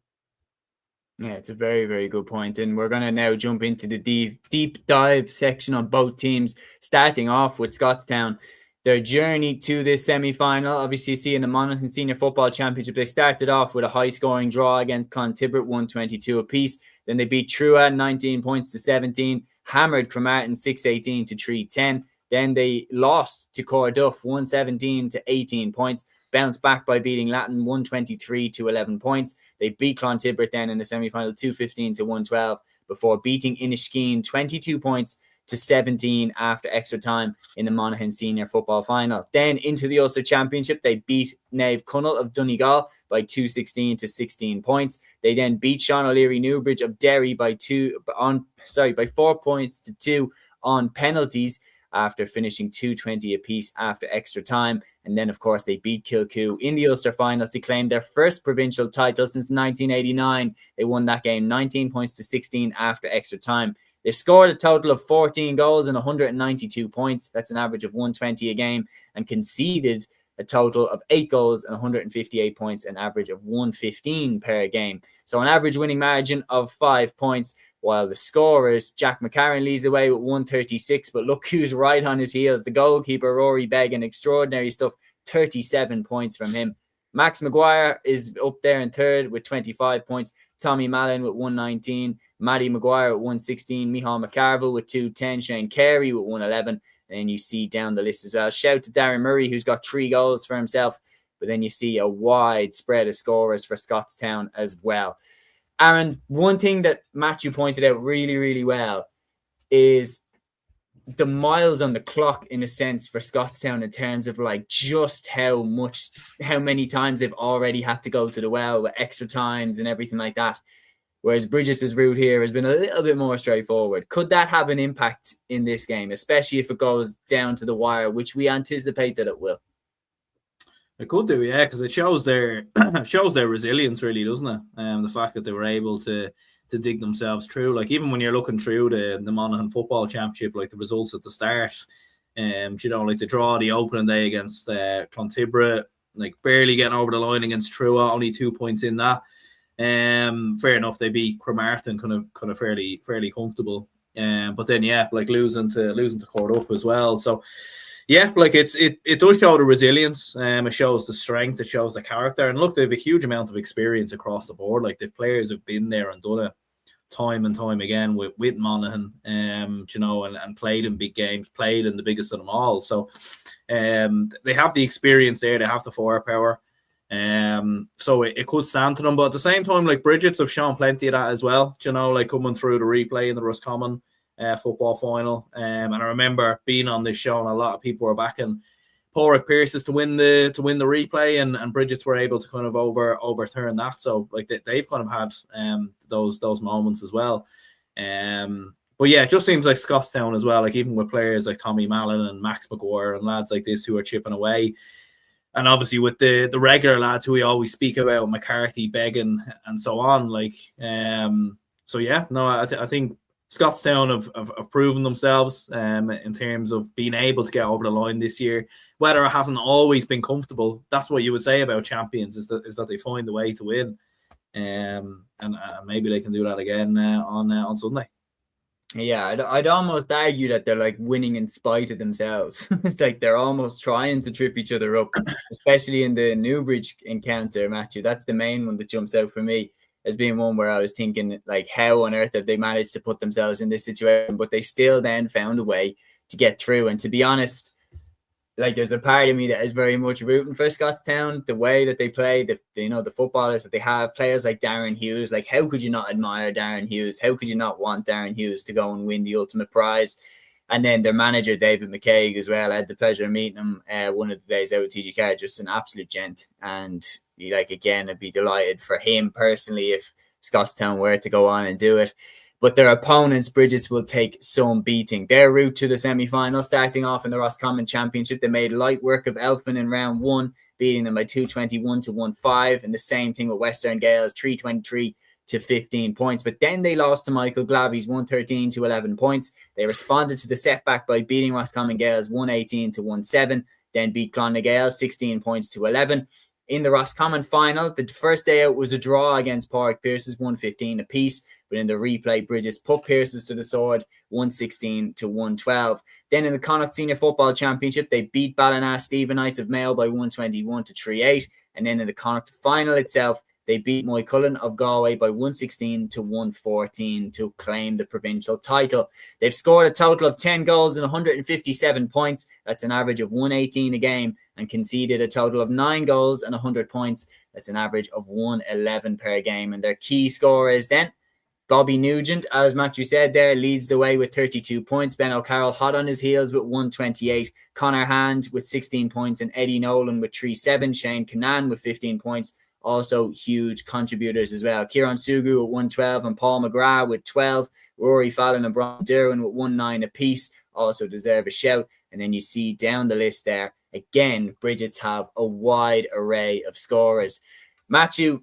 Yeah, it's a very, very good point. And we're going to now jump into the deep dive section on both teams, starting off with Scotstown. Their journey to this semi-final, obviously you see in the Monaghan Senior Football Championship, they started off with a high-scoring draw against Clontibbert, 122 apiece. Then they beat Trua 19 points to 17, hammered Cromartin 6-18 to 3-10. Then they lost to Corduff 117 to 18 points, bounced back by beating Latin 123 to 11 points. They beat Clontibbert then in the semi-final 215 to 112 before beating Inniskeen 22 points to 17 after extra time in the Monaghan Senior Football Final. Then into the Ulster Championship, they beat Nave Cunnell of Donegal by 216 to 16 points. They then beat Sean O'Leary Newbridge of Derry by 4 points to 2 on penalties, after finishing 220 apiece after extra time. And then, of course, they beat Kilcoo in the Ulster final to claim their first provincial title since 1989. They won that game 19 points to 16 after extra time. They've scored a total of 14 goals and 192 points. That's an average of 120 a game, and conceded a total of 8 goals and 158 points, an average of 115 per game. So an average winning margin of 5 points. While the scorers, Jack McCarron leads away with 136, but look who's right on his heels. The goalkeeper, Rory Beggan, extraordinary stuff, 37 points from him. Max Maguire is up there in 3rd with 25 points. Tommy Mallon with 119. Maddie Maguire with 116. Michal McCarville with 210. Shane Carey with 111. And you see down the list as well. Shout to Darren Murray, who's got 3 goals for himself. But then you see a wide spread of scorers for Scotstown as well. Aaron, one thing that Matthew pointed out really, really well is the miles on the clock, in a sense, for Scotstown in terms of like just how many times they've already had to go to the well with extra times and everything like that. Whereas Bridges' route here has been a little bit more straightforward. Could that have an impact in this game, especially if it goes down to the wire, which we anticipate that it will? It could do, yeah, because it shows their resilience, really, doesn't it? The fact that they were able to dig themselves through. Like, even when you're looking through the Monaghan Football Championship, like the results at the start, like the draw the opening day against Clontibbert, like barely getting over the line against Trua, only 2 points in that. Fair enough, they beat Cromartin kind of fairly comfortable. But then like losing to Corduff as well. So yeah, like it does show the resilience. It shows the strength. It shows the character. And look, they have a huge amount of experience across the board. Like, they've players who've been there and done it time and time again with Monaghan, and played in big games, played in the biggest of them all. So they have the experience there. They have the firepower. So it could stand to them. But at the same time, like, Bridget's have shown plenty of that as well. Like coming through the replay in the Roscommon football final. And I remember being on this show, and a lot of people were backing Porrick Pierces to win the replay, and Bridget's were able to kind of overturn that. So like they've kind of had those moments as well. But yeah, it just seems like Scotstown as well, like even with players like Tommy Mallon and Max Maguire and lads like this who are chipping away. And obviously with the regular lads who we always speak about, McCarthy, Beggan, and so on. Like, so yeah, no, I think Scotstown have proven themselves in terms of being able to get over the line this year. Whether it hasn't always been comfortable, that's what you would say about champions, is that they find a way to win. and maybe they can do that again on Sunday. Yeah, I'd almost argue that they're like winning in spite of themselves. It's like they're almost trying to trip each other up, especially in the Newbridge encounter, Matthew. That's the main one that jumps out for me as being one where I was thinking, like, how on earth have they managed to put themselves in this situation? But they still then found a way to get through. And to be honest, like, there's a part of me that is very much rooting for Scotstown, the way that they play, the footballers that they have, players like Darren Hughes. Like, how could you not admire Darren Hughes? How could you not want Darren Hughes to go and win the ultimate prize? And then their manager, David McCaig, as well. I had the pleasure of meeting him one of the days out with TG4, just an absolute gent. And, like, again, I'd be delighted for him personally if Scotstown were to go on and do it. But their opponents, Brigid, will take some beating. Their route to the semi-final, starting off in the Roscommon Championship, they made light work of Elphin in round 1, beating them by 221 to 1-5. And the same thing with Western Gales, 323 to 15 points. But then they lost to Michael Glavies, 113 to 11 points. They responded to the setback by beating Roscommon Gales 118 to 17, then beat Clonagh Gales 16 points to 11. In the Roscommon final, the first day out was a draw against Pádraig Pearses, 115 apiece. But in the replay, Brigid put Pearses to the sword, 116 to 112. Then in the Connacht Senior Football Championship, they beat Ballina Stephenites of Mayo by 121 to 38. And then in the Connacht final itself, they beat Moycullen of Galway by 116 to 114 to claim the provincial title. They've scored a total of 10 goals and 157 points. That's an average of 118 a game, and conceded a total of 9 goals and 100 points. That's an average of 111 per game. And their key scorers then, Bobby Nugent, as Matthew said there, leads the way with 32 points. Ben O'Carroll hot on his heels with 128. Connor Hand with 16 points and Eddie Nolan with 3-7. Shane Cannan with 15 points. Also huge contributors as well. Kieran Sugu with 112 and Paul McGrath with 12. Rory Fallon and Brian Derwin with 1-9 apiece also deserve a shout. And then you see down the list there, again, Brigid's have a wide array of scorers. Matthew,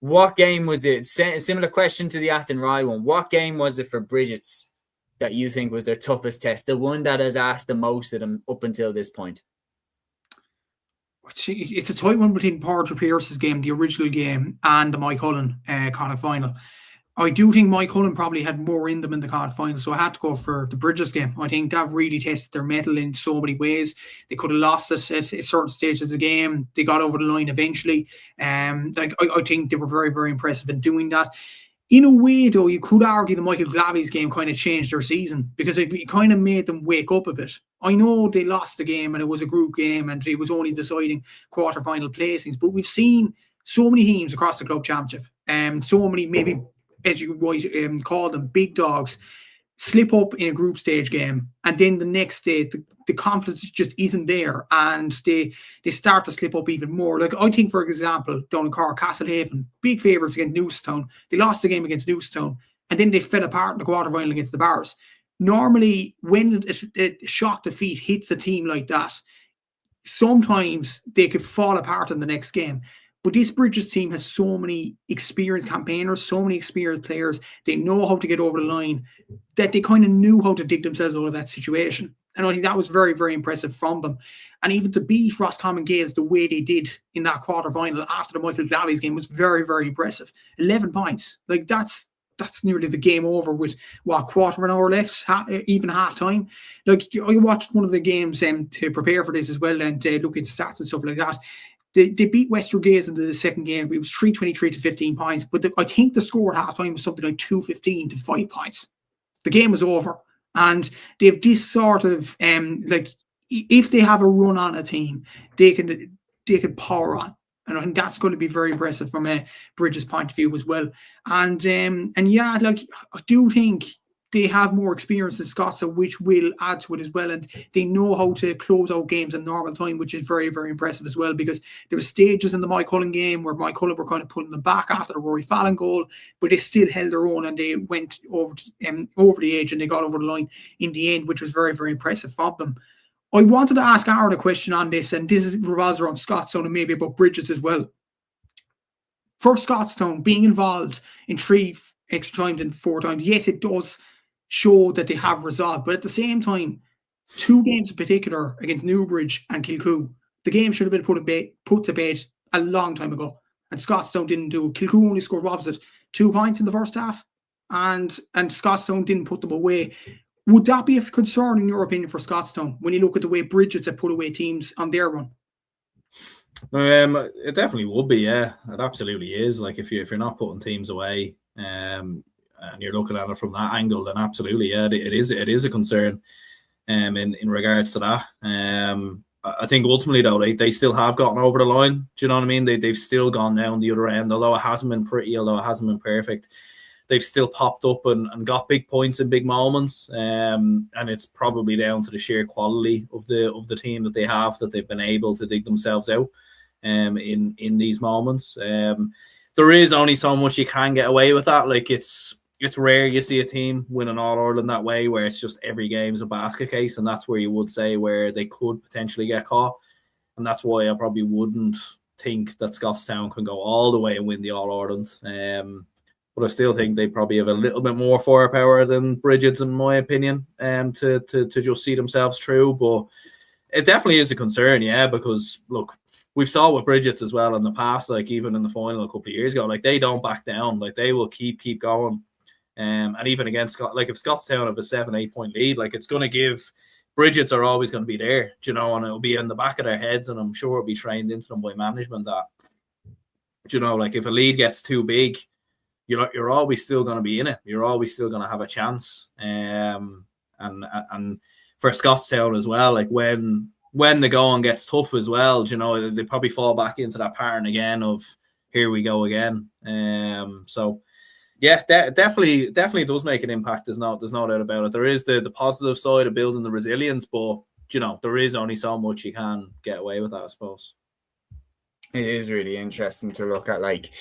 what game was it? Similar question to the Athenry one. What game was it for Brigid's that you think was their toughest test? The one that has asked the most of them up until this point? It's a tight one between Pádraig Pearse's game, the original game, and the Moycullen Connacht final. I do think Moycullen probably had more in them in the Connacht final, so I had to go for the Brigid game. I think that really tested their mettle in so many ways. They could have lost it at certain stages of the game. They got over the line eventually. I think they were very, very impressive in doing that. In a way, though, you could argue the Michael Glavies game kind of changed their season because it kind of made them wake up a bit. I know they lost the game and it was a group game and it was only deciding quarterfinal placings, but we've seen so many teams across the club championship and so many, maybe as you might call them, big dogs, slip up in a group stage game, and then the next day the confidence just isn't there, and they start to slip up even more. Like, I think, for example, down in Cork, Castlehaven, big favourites against Newcestown. They lost the game against Newcestown, and then they fell apart in the quarterfinal against the Bars. Normally, when a shock defeat hits a team like that, sometimes they could fall apart in the next game. But this Brigid team has so many experienced campaigners, so many experienced players. They know how to get over the line, that they kind of knew how to dig themselves out of that situation. And I think that was very, very impressive from them. And even to beat Roscommon Gales the way they did in that quarterfinal after the Michael Glavies game was very, very impressive. 11 points. Like, that's nearly the game over with, quarter of an hour left, even half time. Like, I watched one of the games to prepare for this as well and look at stats and stuff like that. They beat Western Gales in the second game. It was 323 to 15 points. But I think the score at halftime was something like 215 to 5 points. The game was over. And they have this sort of, if they have a run on a team, they can power on. And I think that's going to be very impressive from a Brigid's point of view as well. And yeah, like, I do think they have more experience in Scotstown, which will add to it as well. And they know how to close out games in normal time, which is very, very impressive as well, because there were stages in the Moycullen game where Moycullen were kind of pulling them back after the Rory Fallon goal, but they still held their own and they went over the edge and they got over the line in the end, which was very, very impressive from them. I wanted to ask Aaron a question on this, and this revolves around Scotstown and maybe about Brigid as well. For Scotstown, being involved in 3 extra times and 4 times, yes, it does show that they have resolved, but at the same time, 2 games in particular against Newbridge and Kilcoo, the game should have been put to bed a long time ago. and Scotstown didn't do. Kilcoo only scored, what was it, 2 points in the first half, and Scotstown didn't put them away. Would that be a concern in your opinion for Scotstown when you look at the way Brigid have put away teams on their run? It definitely would be, yeah. It absolutely is. Like if you're not putting teams away, and you're looking at it from that angle, then absolutely, yeah, it is a concern. In regards to that, I think ultimately though they still have gotten over the line. Do you know what I mean? They've still gone down the other end, although it hasn't been pretty, although it hasn't been perfect. They've still popped up and got big points in big moments, and it's probably down to the sheer quality of the team that they have, that they've been able to dig themselves out in these moments. There is only so much you can get away with that. Like it's rare you see a team win an All-Ireland that way, where it's just every game is a basket case, and that's where you would say where they could potentially get caught. And that's why I probably wouldn't think that Scotstown can go all the way and win the All-Ireland. But I still think they probably have a little bit more firepower than Brigid's, in my opinion, to just see themselves through. But it definitely is a concern, yeah, because look, we've saw with Brigid's as well in the past, like even in the final a couple of years ago, like they don't back down, like they will keep going. And even against like if Scotstown have a 7-8 point lead, like it's going to give Brigid's are always going to be there, you know, and it'll be in the back of their heads, and I'm sure it'll be trained into them by management that, you know, like if a lead gets too big, you're always still going to be in it. You're always still going to have a chance. And for Scotstown as well, like when the going gets tough as well, you know, they probably fall back into that pattern again of here we go again. So yeah, definitely does make an impact. There's no doubt about it. There is the positive side of building the resilience, but you know, there is only so much you can get away with that, I suppose. It is really interesting to look at, like,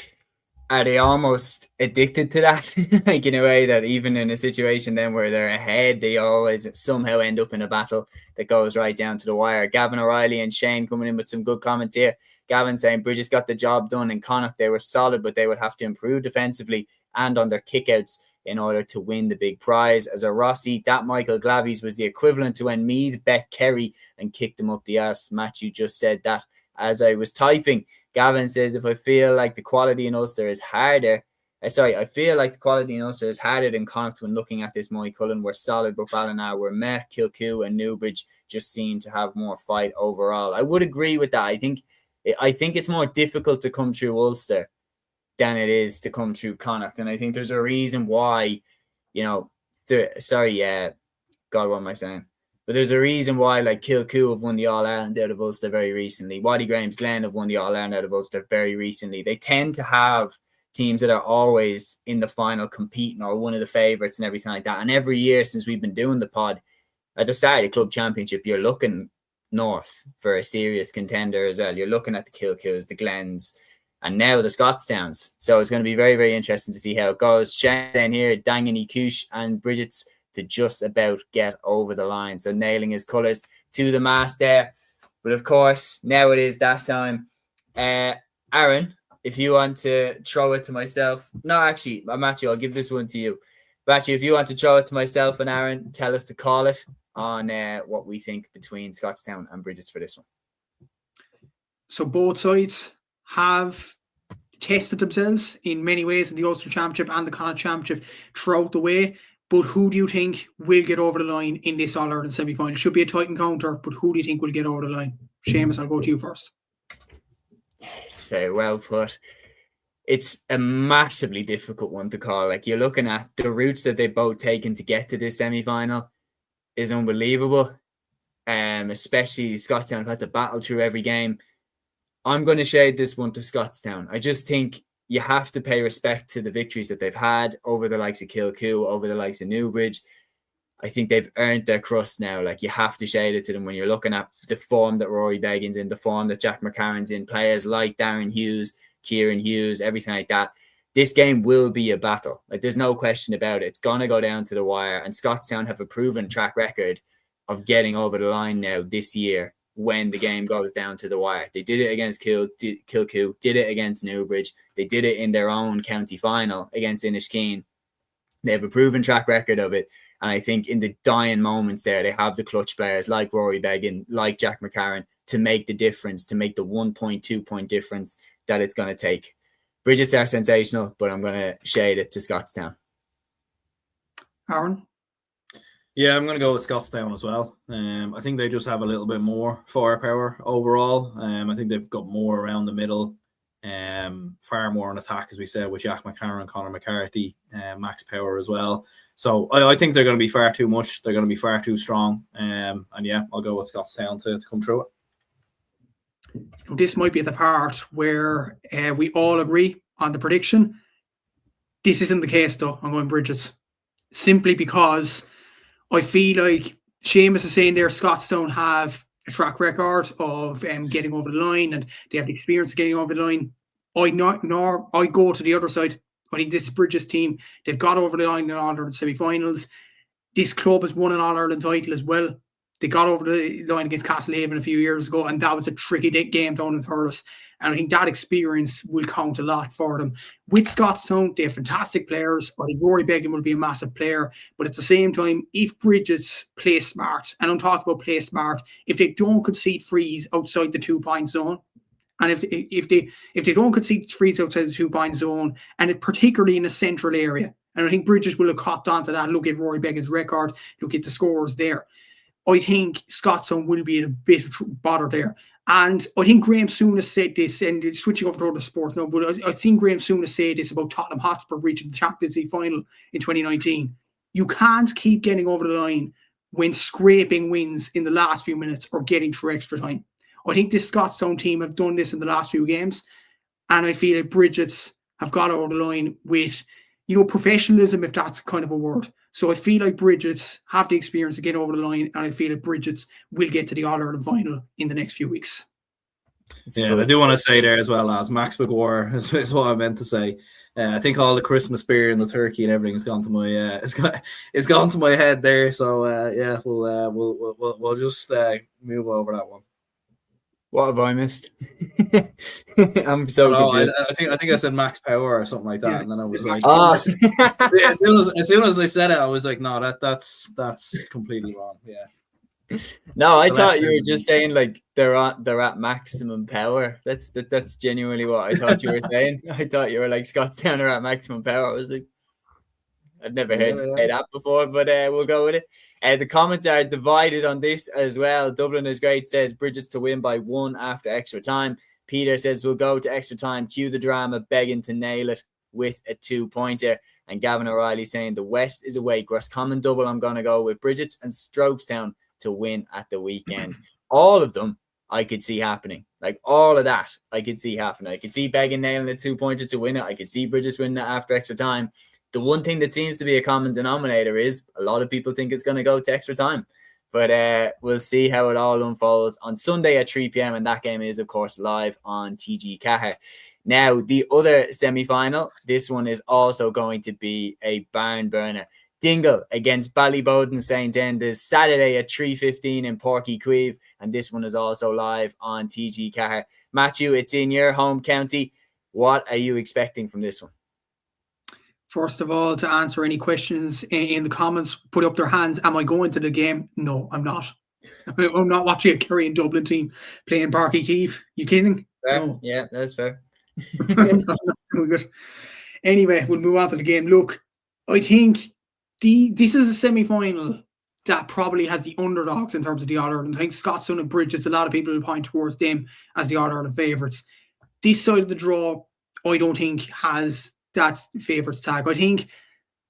are they almost addicted to that? Like in a way that even in a situation then where they're ahead, they always somehow end up in a battle that goes right down to the wire. Gavin O'Reilly and Shane coming in with some good comments here. Gavin saying Brigid's got the job done in Connacht. They were solid, but they would have to improve defensively and on their kickouts in order to win the big prize. As a Rossi, that Michael Glavies was the equivalent to when Meath bet Kerry and kicked them up the arse. Matthew just said that as I was typing. Gavin says, if I feel like the quality in Ulster is harder, I feel like the quality in Ulster is harder than Connacht when looking at this. Moycullen were solid, but Ballina were meh. Kilcoo and Newbridge just seem to have more fight overall. I would agree with that. I think it's more difficult to come through Ulster than it is to come through Connacht. And I think there's a reason why, you know, God, what am I saying? But there's a reason why, like, Kilcoo have won the All-Ireland out of Ulster very recently. Waddy Graham's Glen have won the All-Ireland out of Ulster very recently. They tend to have teams that are always in the final competing or one of the favourites and everything like that. And every year since we've been doing the pod, at the start of the club championship, you're looking north for a serious contender as well. You're looking at the Kilcoos, the Glens, and now the Scotstowns. So it's going to be very, very interesting to see how it goes. Shane down here, Dangan Kush and Brigid's to just about get over the line. So nailing his colours to the mast there. But of course, now it is that time. Aaron, if you want to throw it to myself. No, actually, Matthew, I'll give this one to you. Matthew, if you want to throw it to myself and Aaron, tell us to call it on what we think between Scotstown and Brigid's for this one. So both sides have tested themselves in many ways in the Ulster Championship and the Connacht Championship throughout the way. But who do you think will get over the line in this All-Ireland semi-final? It should be a tight encounter, but who do you think will get over the line? Seamus, I'll go to you first. It's very well put. It's a massively difficult one to call. Like, you're looking at the routes that they've both taken to get to this semi-final is unbelievable. Especially Scotstown have had to battle through every game. I'm going to shade this one to Scotstown. I just think you have to pay respect to the victories that they've had over the likes of Kilcoo, over the likes of Newbridge. I think they've earned their crust now. Like, you have to shade it to them when you're looking at the form that Rory Beggin's in, the form that Jack McCarran's in, players like Darren Hughes, Kieran Hughes, everything like that. This game will be a battle. Like, there's no question about it. It's going to go down to the wire. And Scotstown have a proven track record of getting over the line now this year when the game goes down to the wire. They did it against Kilcoo, did it against Newbridge. They did it in their own county final against Inniskeen. They have a proven track record of it. And I think in the dying moments there, they have the clutch players like Rory Beggin, like Jack McCarran, to make the difference, to make the 1.2 point difference that it's going to take. Brigid's are sensational, but I'm going to shade it to Scotstown. Aaron? Yeah, I'm going to go with Scotstown as well. I think they just have a little bit more firepower overall. I think they've got more around the middle, far more on attack, as we said, with Jack McCarron, Conor McCarthy, Max Power as well. So I think they're going to be far too much. They're going to be far too strong. And yeah, I'll go with Scotstown to come through it. This might be the part where we all agree on the prediction. This isn't the case, though. I'm going Brigid. Simply because I feel like Seamus is saying there Scotstown have a track record of getting over the line, and they have the experience of getting over the line. I go to the other side. I think this Brigid's team, they've got over the line in all their semi-finals. This club has won an All-Ireland title as well. They got over the line against Castlehaven a few years ago, and that was a tricky game down in Thurles. And I think that experience will count a lot for them. With Scotstown, they have fantastic players. I think Rory Beggan will be a massive player. But at the same time, if Brigid's play smart, and I'm talking about play smart, if they don't concede frees outside the 2-point zone, and if they don't concede frees outside the 2-point zone, and particularly in a central area, and I think Brigid will have copped onto that. Look at Rory Beggan's record. Look at the scores there. I think Scotstown will be in a bit of bother there. And I think Graham Souness said this, and switching over to other sports now, but I've seen Graham Souness say this about Tottenham Hotspur reaching the Champions League final in 2019. You can't keep getting over the line when scraping wins in the last few minutes or getting through extra time. I think this Scotstown team have done this in the last few games, and I feel like Brigid's have got over the line with, professionalism, if that's kind of a word. So I feel like Brigid's have the experience to get over the line, and I feel like Brigid's will get to the All-Ireland final in the next few weeks. Yeah, I do want to say there as well, lads. Max McGuire is what I meant to say. I think all the Christmas beer and the turkey and everything has gone to my it's gone to my head there. So yeah, we'll just move over that one. What have I missed? I'm so confused. I think I said Max Power or something like that, and then I was like, as soon as I said it, I was like, no, that's completely wrong. Yeah. No, I thought you were just saying like they're at maximum power. That's genuinely what I thought you were saying. I thought you were like Scotstown are at maximum power. I was like, I'd never heard you say that before, but we'll go with it. The comments are divided on this as well. Dublin is great, says Brigid's to win by 1 after extra time. Peter says we'll go to extra time. Cue the drama, begging to nail it with a 2-pointer. And Gavin O'Reilly saying the West is away. Roscommon double. I'm going to go with Brigid's and Strokestown to win at the weekend. All of them I could see happening. Like all of that I could see happening. I could see Beggan nailing a 2-pointer to win it. I could see Brigid's winning it after extra time. The one thing that seems to be a common denominator is a lot of people think it's going to go to extra time. But we'll see how it all unfolds on Sunday at 3 p.m. And that game is, of course, live on TG Caher. Now, the other semi-final, this one is also going to be a barn burner. Dingle against Ballyboden St. Enda Saturday at 3:15 in Porky Queeve. And this one is also live on TG Caher. Matthew, it's in your home county. What are you expecting from this one? First of all, to answer any questions in the comments, put up their hands. Am I going to the game? No, I'm not. I'm not watching a Kerry and Dublin team playing Parky Keeve. You kidding? No. Yeah, that's fair. Anyway, we'll move on to the game. Look, I think this is a semi-final that probably has the underdogs in terms of the All-Ireland. I think Scotstown and Brigid, a lot of people will point towards them as the All-Ireland favourites. This side of the draw, I don't think has that favourites tag. I think,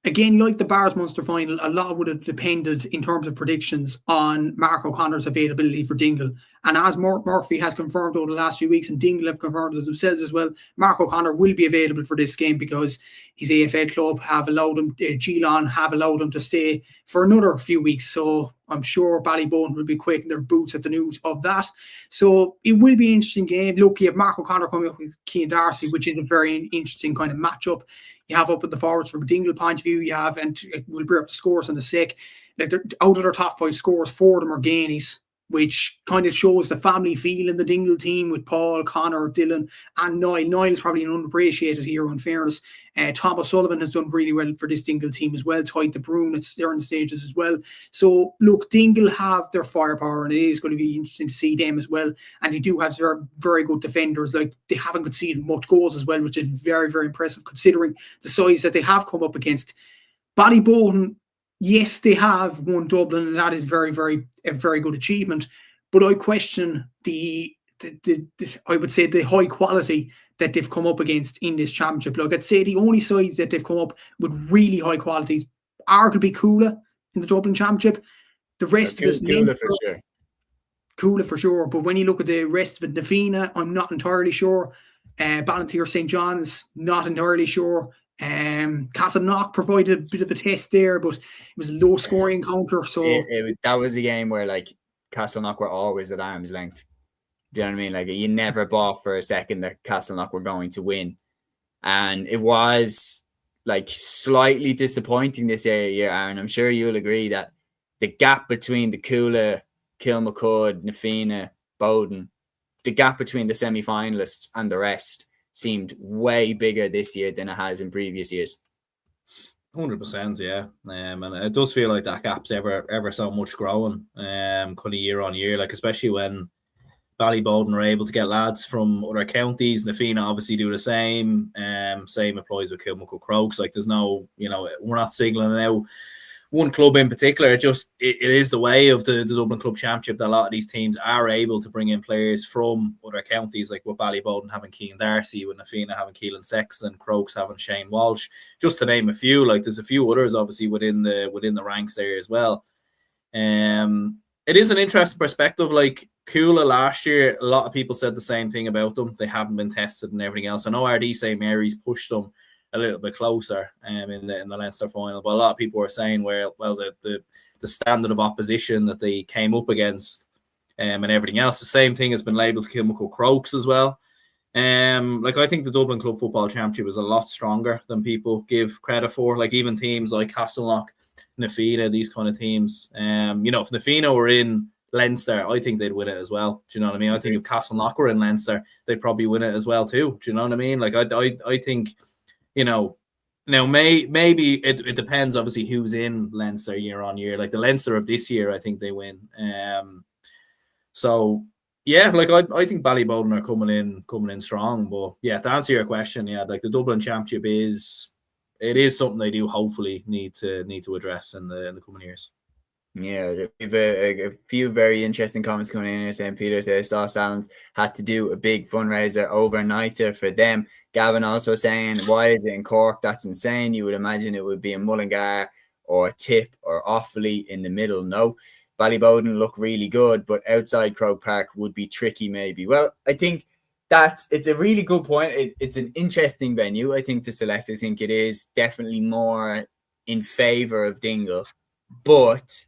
again, like the Bars Munster final, a lot would have depended in terms of predictions on Mark O'Connor's availability for Dingle. And as Mark Murphy has confirmed over the last few weeks, and Dingle have confirmed it themselves as well, Mark O'Connor will be available for this game because his AFL club have allowed him, Geelong have allowed him to stay for another few weeks. So I'm sure Ballyboden will be quaking their boots at the news of that. So it will be an interesting game. Look, you have Mark O'Connor coming up with Cian Darcy, which is a very interesting kind of matchup. You have up at the forwards from a Dingle point of view, you have, and we'll bring up the scores in a sec. Like out of their top 5 scores, 4 of them are Gainies. which kind of shows the family feel in the Dingle team with Paul, Connor, Dylan, and Niall. Niall is probably an underappreciated hero, in fairness. Thomas Sullivan has done really well for this Dingle team as well. Tyde de Bruyne at certain stages as well. So, look, Dingle have their firepower, and it is going to be interesting to see them as well. And they do have very, very good defenders. Like, they haven't conceded much goals as well, which is very, very impressive considering the size that they have come up against. Ballyboden, yes, they have won Dublin, and that is a very good achievement. But I question I would say the high quality that they've come up against in this championship. Like, I'd say the only sides that they've come up with really high qualities arguably Cúilín in the Dublin championship. The rest of it, Cúilín for sure. Cúilín for sure. But when you look at the rest of it, Nafina, I'm not entirely sure. Ballantyre St. John's, not entirely sure. Castleknock provided a bit of a test there, but it was a low scoring encounter. So that was a game where like Castleknock were always at arm's length. Do you know what I mean? Like, you never bought for a second that Castleknock were going to win, and it was like slightly disappointing this year, Aaron. I'm sure you'll agree that the gap between the Cúilín, Kilmacud, Nafina, Bowden, the gap between the semi-finalists and the rest seemed way bigger this year than it has in previous years. 100%, yeah. And it does feel like that gap's ever so much growing, kind of year on year. Like, especially when Ballyboden are able to get lads from other counties. Nafina obviously do the same. Same applies with Kilmacud Crokes. Like, there's no, we're not signaling out one club in particular. It is the way of the Dublin Club Championship that a lot of these teams are able to bring in players from other counties, like with Ballyboden having Cian Darcy, with Nafina having Keelan Sexton, Crokes having Shane Walsh, just to name a few. Like, there's a few others obviously within the ranks there as well. It is an interesting perspective. Like, Cúilín last year, a lot of people said the same thing about them. They haven't been tested and everything else. I know RD St. Mary's pushed them a little bit closer in the Leinster final, but a lot of people were saying, the standard of opposition that they came up against and everything else, the same thing has been labelled Kilmacud Crokes as well. Like, I think the Dublin Club Football Championship is a lot stronger than people give credit for. Like, even teams like Castleknock, Nafina, these kind of teams. If Nafina were in Leinster, I think they'd win it as well. Do you know what I mean? I think if Castleknock were in Leinster, they'd probably win it as well too. Do you know what I mean? Like, I think, now maybe it depends obviously who's in Leinster year on year. Like, the Leinster of this year, I think they win. So yeah, like, I think Ballyboden are coming in strong. But yeah, to answer your question, yeah, like, the Dublin Championship is something they do hopefully need to address in the coming years. Yeah, we have a few very interesting comments coming in here saying Peter says Scotstown had to do a big fundraiser overnighter for them. Gavin also saying, why is it in Cork? That's insane. You would imagine it would be in Mullingar or Tip or Offaly in the middle. No, Ballyboden look really good, but outside Croke Park would be tricky maybe. Well, I think it's a really good point. It's an interesting venue, I think, to select. I think it is definitely more in favour of Dingle, but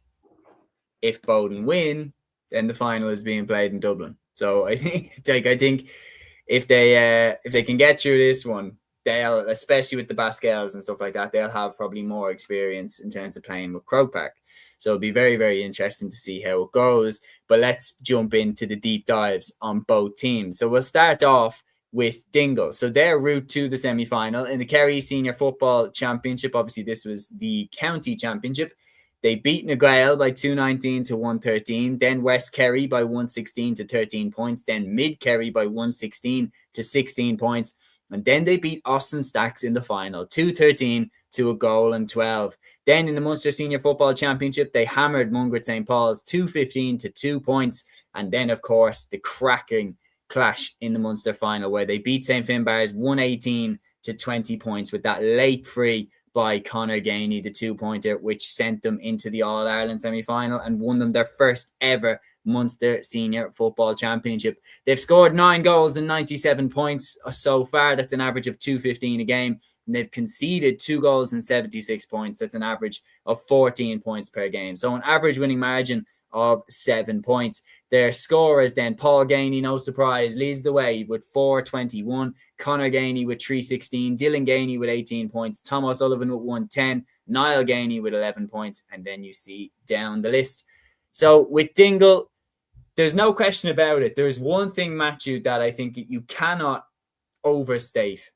if Bowden win, then the final is being played in Dublin. So I think if they can get through this one, they'll, especially with the Basquels and stuff like that, they'll have probably more experience in terms of playing with Croke Park. So it'll be very, very interesting to see how it goes. But let's jump into the deep dives on both teams. So we'll start off with Dingle. So their route to the semi-final in the Kerry Senior Football Championship. Obviously, this was the county championship. They beat Nagrail by 219 to 113, then West Kerry by 116 to 13 points, then Mid Kerry by 116 to 16 points, and then they beat Austin Stacks in the final, 213 to a goal and 12. Then in the Munster Senior Football Championship, they hammered Mungret St. Paul's 215 to 2 points, and then of course the cracking clash in the Munster final where they beat St. Finbarrs 118 to 20 points with that late free by Conor Gainey, the 2-pointer, which sent them into the All-Ireland semi-final and won them their first ever Munster Senior Football Championship. They've scored 9 goals and 97 points so far. That's an average of 215 a game. And they've conceded 2 goals and 76 points. That's an average of 14 points per game. So an average winning margin of 7 points. Their scorers then, Paul Gainey, no surprise, leads the way with 421. Conor Gainey with 316. Dylan Gainey with 18 points. Thomas Sullivan with 110. Niall Gainey with 11 points. And then you see down the list. So with Dingle, there's no question about it. There's one thing, Matthew, that I think you cannot overstate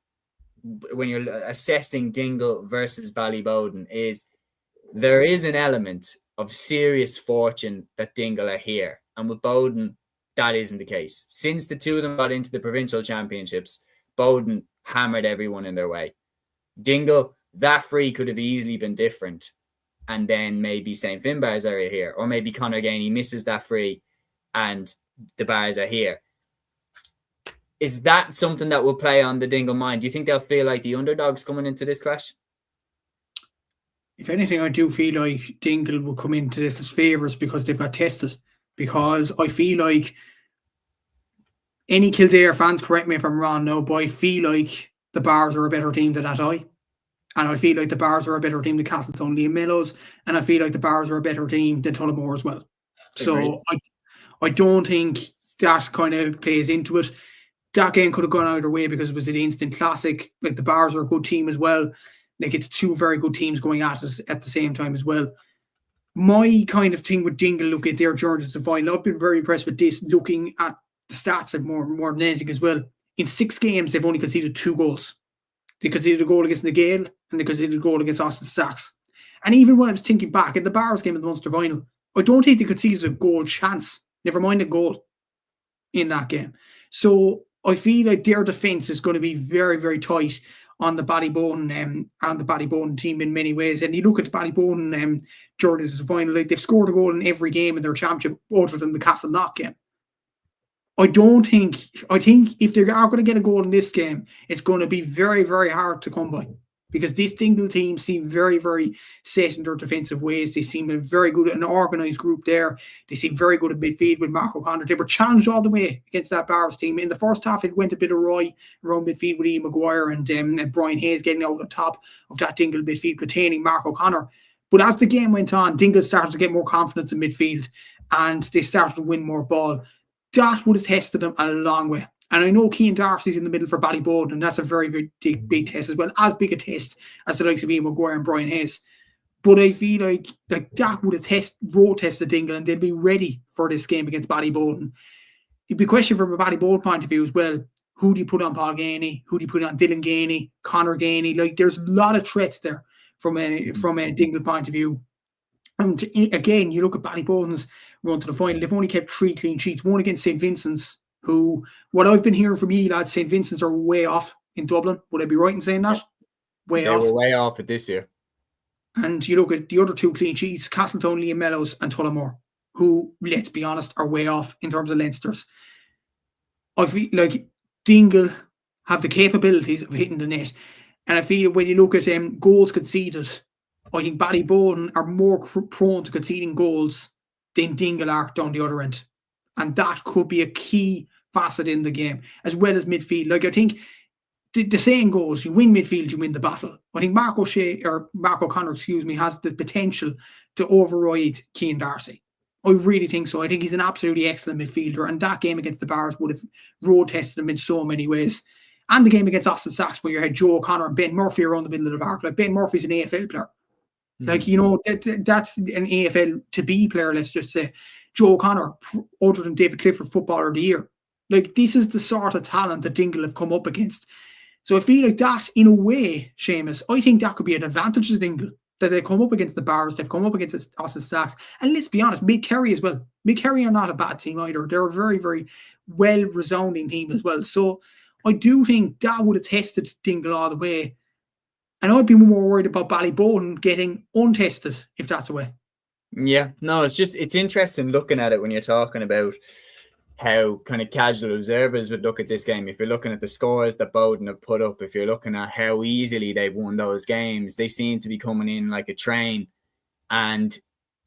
when you're assessing Dingle versus Ballyboden is there is an element of serious fortune that Dingle are here. And with Boden, that isn't the case. Since the two of them got into the provincial championships, Boden hammered everyone in their way. Dingle, that free could have easily been different. And then maybe St. Finbarrs are here. Or maybe Conor Gainey misses that free and the Bars are here. Is that something that will play on the Dingle mind? Do you think they'll feel like the underdogs coming into this clash? If anything, I do feel like Dingle will come into this as favourites because they've got tested. Because I feel like any Kildare fans, correct me if I'm wrong now, but I feel like the Bars are a better team than Athenry. And I feel like the Bars are a better team than Scotstown, Liam Mellows. And I feel like the Bars are a better team than Tullamore as well. Agreed. So I don't think that kind of plays into it. That game could have gone either way because it was an instant classic. Like the Bars are a good team as well. Like it's two very good teams going at it at the same time as well. My kind of thing with Dingle, look at their journey to the final. I've been very impressed with this, looking at the stats and more than anything as well. In 6 games, they've only conceded 2 goals. They conceded a goal against the Gale and they conceded a goal against Austin Stacks. And even when I was thinking back at the Bars game in the Munster final, I don't think they conceded a goal chance, never mind a goal in that game. So I feel like their defence is going to be very, very tight on the Ballyboden team in many ways. And you look at the Ballyboden journey to the final, like they've scored a goal in every game in their championship other than the Castleknock game. I think if they are going to get a goal in this game, it's going to be very, very hard to come by. Because this Dingle team seem very, very set in their defensive ways. They seem a very good, an organised group there. They seem very good at midfield with Mark O'Connor. They were challenged all the way against that Bars team. In the first half, it went a bit awry around midfield with Ian Maguire and Brian Hayes getting out the top of that Dingle midfield containing Mark O'Connor. But as the game went on, Dingle started to get more confidence in midfield and they started to win more ball. That would have tested them a long way. And I know Cian Darcy's in the middle for Ballyboden, and that's a very, very big test as well, as big a test as the likes of Ian Maguire and Brian Hayes. But I feel like that would have road tested Dingle, and they'll be ready for this game against Ballyboden. It'd be a question from a Ballyboden point of view as well. Who do you put on Paul Gainey? Who do you put on Dylan Gainey? Conor Gainey? Like, there's a lot of threats there from a Dingle point of view. And again, you look at Ballyboden's run to the final. They've only kept 3 clean sheets, one against St. Vincent's, who, what I've been hearing from you lads, St. Vincent's are way off in Dublin. Would I be right in saying that? They were way off it this year. And you look at the other 2 clean sheets, Castletown, Liam Mellows and Tullamore, who, let's be honest, are way off in terms of Leinsters. I feel like Dingle have the capabilities of hitting the net. And I feel when you look at goals conceded, I think Ballyboden are more prone to conceding goals than Dingle are down the other end. And that could be a key facet in the game, as well as midfield. Like, I think the saying goes, you win midfield, you win the battle. I think Mark O'Connor, has the potential to override Cian Darcy. I really think so. I think he's an absolutely excellent midfielder. And that game against the Bars would have road tested him in so many ways. And the game against Austin Sachs, where you had Joe O'Connor and Ben Murphy around the middle of the park. Like, Ben Murphy's an AFL player. Like, that's an AFL to be player, let's just say. Joe O'Connor, other than David Clifford, Footballer of the Year. Like, this is the sort of talent that Dingle have come up against. So I feel like that, in a way, Seamus, I think that could be an advantage to Dingle, that they come up against the Bars, they've come up against Austin Stacks. And let's be honest, Mid-Kerry as well. Mid-Kerry are not a bad team either. They're a very, very well-resounding team as well. So I do think that would have tested Dingle all the way. And I'd be more worried about Ballyboden getting untested, if that's the way. Yeah, no, it's interesting looking at it when you're talking about how kind of casual observers would look at this game. If you're looking at the scores that Boden have put up, if you're looking at how easily they've won those games, they seem to be coming in like a train. And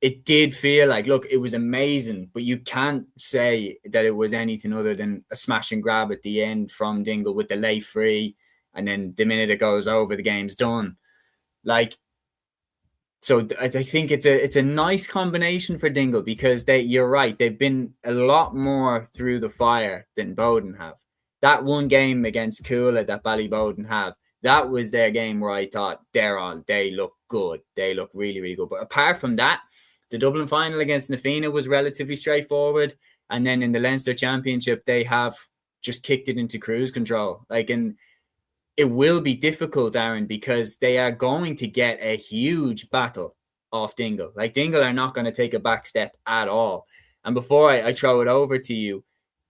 it did feel like, look, it was amazing, but you can't say that it was anything other than a smash and grab at the end from Dingle with the late free. And then the minute it goes over, the game's done. Like, so I think it's a nice combination for Dingle because you're right, they've been a lot more through the fire than Boden have. That one game against Cúilín that Ballyboden have, that was their game where I thought they look good. They look really, really good. But apart from that, the Dublin final against Nafina was relatively straightforward. And then in the Leinster Championship, they have just kicked it into cruise control. And it will be difficult, Aaron, because they are going to get a huge battle off Dingle. Dingle are not going to take a back step at all. And before I throw it over to you,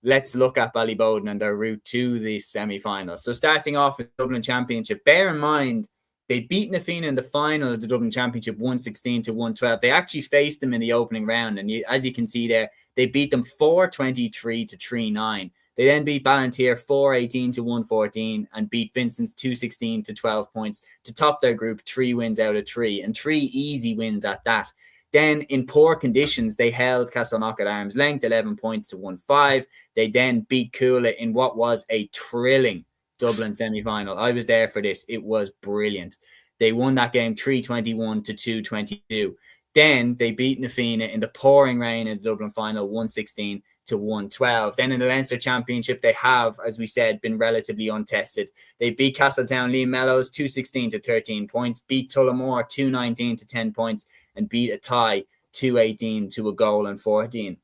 let's look at Ballyboden and their route to the semi-finals. So starting off with the Dublin Championship, bear in mind, they beat Na Fianna in the final of the Dublin Championship 116-112. They actually faced them in the opening round. And as you can see there, they beat them 4-23-3-9. They then beat Ballantyre 4-18-114 and beat Vincent's 216-12 points to top their group, 3 wins out of 3, and 3 easy wins at that. Then in poor conditions, they held Castleknock at arm's length, 11 points to 1-5. They then beat Cúilín in what was a thrilling Dublin semi-final. I was there for this. It was brilliant. They won that game 3-21-222. Then they beat Na Fianna in the pouring rain in the Dublin final, 116-112. Then in the Leinster Championship, they have, as we said, been relatively untested. They beat Castletown Liam Mellows 216-13 points, beat Tullamore 219-10 points, and beat Athy 218 to a goal and 14.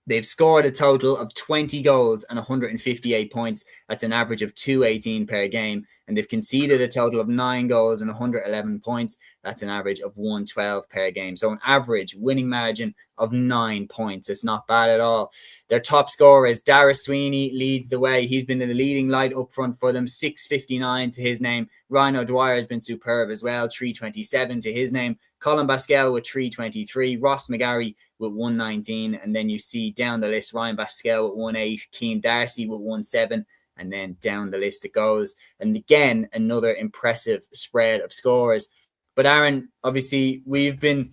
They've scored a total of 20 goals and 158 points. That's an average of 218 per game. And they've conceded a total of 9 goals and 111 points. That's an average of 112 per game. So an average winning margin of 9 points. It's not bad at all. Their top scorer is Dara Sweeney, leads the way. He's been in the leading light up front for them, 659 to his name. Ryan O'Dwyer has been superb as well, 327 to his name. Colin Basquel with 323, Ross McGarry with 119, and then you see down the list Ryan Basquel with 18, Cian Darcy with 17, and then down the list it goes. And again, another impressive spread of scores. But Aaron, obviously, we've been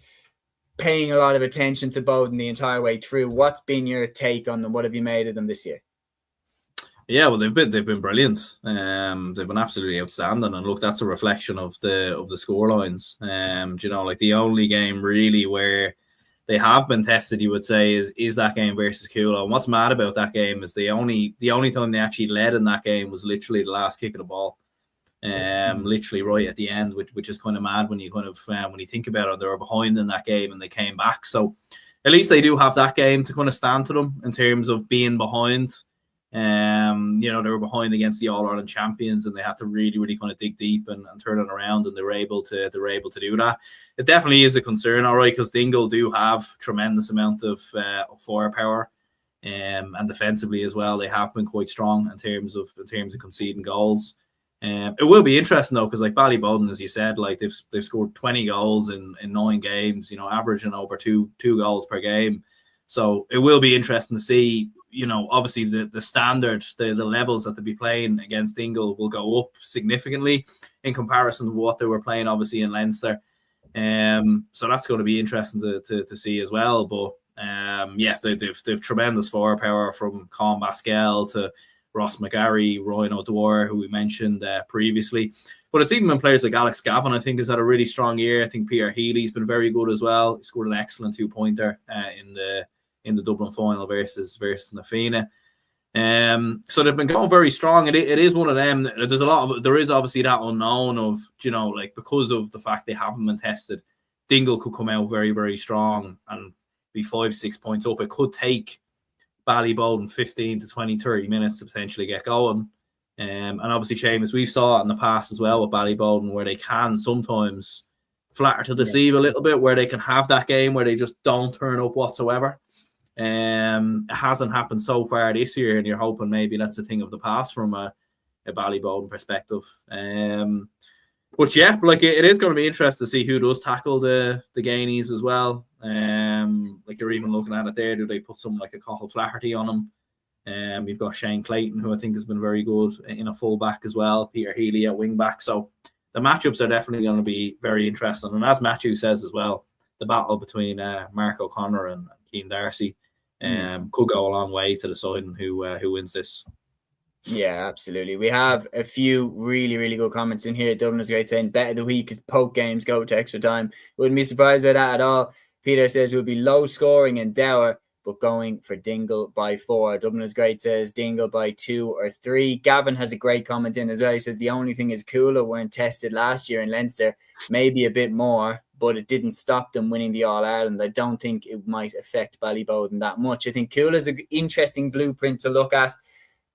paying a lot of attention to Bowden the entire way through. What's been your take on them? What have you made of them this year? Yeah, well, they've been brilliant. They've been absolutely outstanding, and look, that's a reflection of the score lines. The only game really where they have been tested, you would say, is that game versus Cúilín. And what's mad about that game is the only time they actually led in that game was literally the last kick of the ball, literally right at the end, which is kind of mad when you when you think about it. They were behind in that game and they came back. So at least they do have that game to kind of stand to them in terms of being behind. They were behind against the All-Ireland champions, and they had to really, really kind of dig deep and turn it around, and they were able to do that. It definitely is a concern, all right, because Dingle do have tremendous amount of firepower, and defensively as well. They have been quite strong in terms of conceding goals. It will be interesting though, because like Ballyboden, as you said, like they've scored 20 goals in 9 games, averaging over two goals per game. So it will be interesting to see. Obviously the standard, the levels that they'll be playing against Dingle will go up significantly in comparison to what they were playing, obviously, in Leinster. So that's going to be interesting to see as well. But they've tremendous firepower from Colin Basquel to Ross McGarry, Ryan O'Dwyer, who we mentioned previously. But it's even been players like Alex Gavin, I think, has had a really strong year. I think Peter Healy's been very good as well. He scored an excellent 2-pointer in the Dublin final versus Na Fianna. So they've been going very strong. It is one of them. There is obviously that unknown of, because of the fact they haven't been tested, Dingle could come out very, very strong and be 5-6 points up. It could take Ballyboden 15 to 20, 30 minutes to potentially get going. And obviously, Seamus, we saw it in the past as well with Ballyboden, where they can sometimes flatter to deceive a little bit, where they can have that game where they just don't turn up whatsoever. It hasn't happened so far this year, and you're hoping maybe that's a thing of the past from a Ballyboden perspective. But yeah, it is going to be interesting to see who does tackle the Gainies as well. You're even looking at it there. Do they put someone like a Cathal Flaherty on them? You've got Shane Clayton, who I think has been very good in a full back as well. Peter Healy at wing back. So the matchups are definitely going to be very interesting. And as Matthew says as well, the battle between Mark O'Connor and Cian Darcy could go a long way to deciding who wins this. Yeah, absolutely. We have a few really, really good comments in here. Dublin is great saying bet of the week is poke games go to extra time. Wouldn't be surprised by that at all. Peter says we'll be low scoring in Dower, but going for Dingle by 4. Dublin is great says Dingle by 2 or 3. Gavin has a great comment in as well. He says the only thing is Cúilín weren't tested last year in Leinster, maybe a bit more, but it didn't stop them winning the All-Ireland. I don't think it might affect Ballyboden that much. I think Cúil is an interesting blueprint to look at,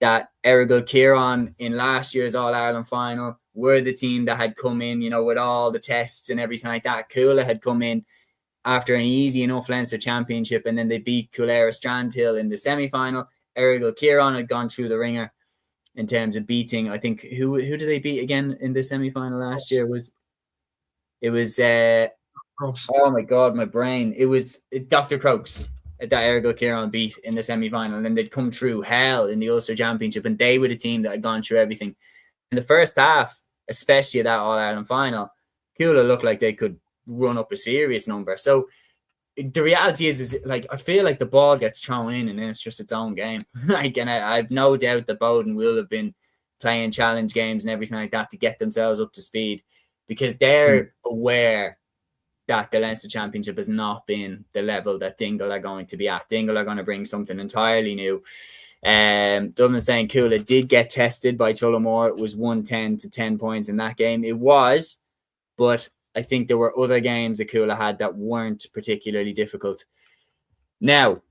that Errigal Kieran in last year's All-Ireland final were the team that had come in, with all the tests and everything like that. Cúil had come in after an easy enough Leinster Championship, and then they beat Coolera Strandhill in the semi-final. Errigal Kieran had gone through the ringer in terms of beating, I think, who did they beat again in the semi-final last year? It was oh my God, my brain. It was Dr. Crokes that Errigal Kieran beat in the semi-final, and then they'd come through hell in the Ulster Championship, and they were the team that had gone through everything. In the first half, especially that All-Ireland final, Cúilín looked like they could run up a serious number. So the reality is like, I feel like the ball gets thrown in and then it's just its own game. And I've no doubt that Boden will have been playing challenge games and everything like that to get themselves up to speed, because they're aware that the Leinster Championship has not been the level that Dingle are going to be at. Dingle are going to bring something entirely new. Dublin St. Cúilín did get tested by Tullamore. It was 110 to 10 points in that game. It was, but I think there were other games that Cúilín had that weren't particularly difficult. Now,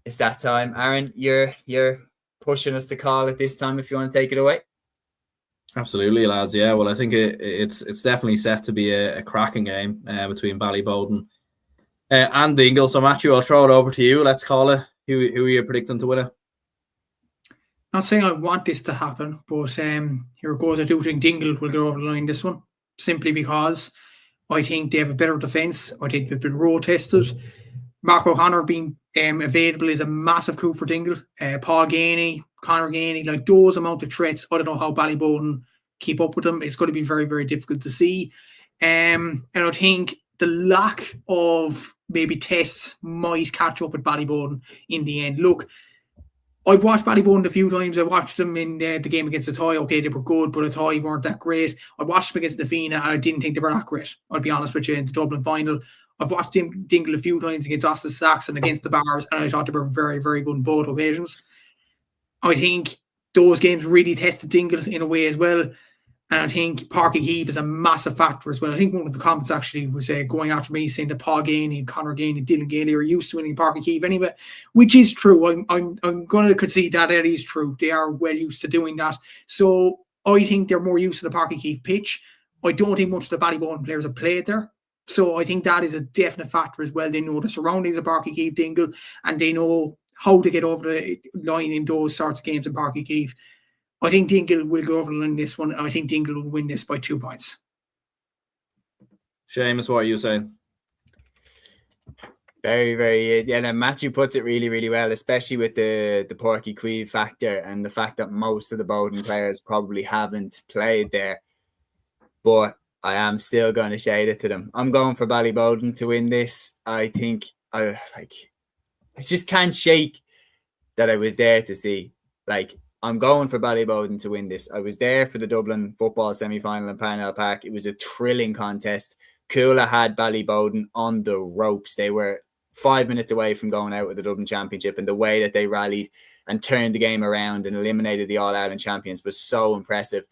it's that time. Aaron, you're pushing us to call it this time if you want to take it away. Absolutely, lads. Yeah, well, I think it's definitely set to be a cracking game between Ballyboden and Dingle. So, Matthew, I'll throw it over to you. Let's call it. Who are you predicting to win it? Not saying I want this to happen, but here it goes. I do think Dingle will get over the line this one, simply because I think they have a better defence. I think they've been road tested. Mark O'Connor being available is a massive coup for Dingle. Paul Ganey, Conor Ganey, like those amount of threats, I don't know how Ballyboden keep up with them. It's going to be very, very difficult to see. And I think the lack of maybe tests might catch up with Ballyboden in the end. Look, I've watched Ballyboden a few times. I watched them in the game against Athy. Okay, they were good, but Athy weren't that great. I watched them against the Fianna, and I didn't think they were that great. I'll be honest with you, in the Dublin final. I've watched Dingle a few times against Austin Sachs and against the Bars, and I thought they were very, very good on both occasions. I think those games really tested Dingle in a way as well. And I think Páirc Uí Chaoimh is a massive factor as well. I think one of the comments actually was going after me saying that Paul Ganey, Conor Ganey, Dylan Gailey are used to winning Páirc Uí Chaoimh anyway, which is true. I'm going to concede that it is true. They are well used to doing that. So I think they're more used to the Páirc Uí Chaoimh pitch. I don't think much of the Ballyboden players have played there. So I think that is a definite factor as well. They know the surroundings of Páirc Uí Chaoimh, Dingle, and they know how to get over the line in those sorts of games in Páirc Uí Chaoimh. I think Dingle will go over the line in this one, and I think Dingle will win this by 2 points. Seamus, what are you saying? Very, very, yeah. And Matthew puts it really, really well, especially with the Páirc Uí Chaoimh factor and the fact that most of the Boden players probably haven't played there. But I am still going to shade it to them. I'm going for Ballyboden to win this. I think I just can't shake that I was there to see. I'm going for Ballyboden to win this. I was there for the Dublin football semi-final in Parnell Park. It was a thrilling contest. Cúilín had Ballyboden on the ropes. They were 5 minutes away from going out with the Dublin Championship, and the way that they rallied and turned the game around and eliminated the All-Ireland champions was so impressive.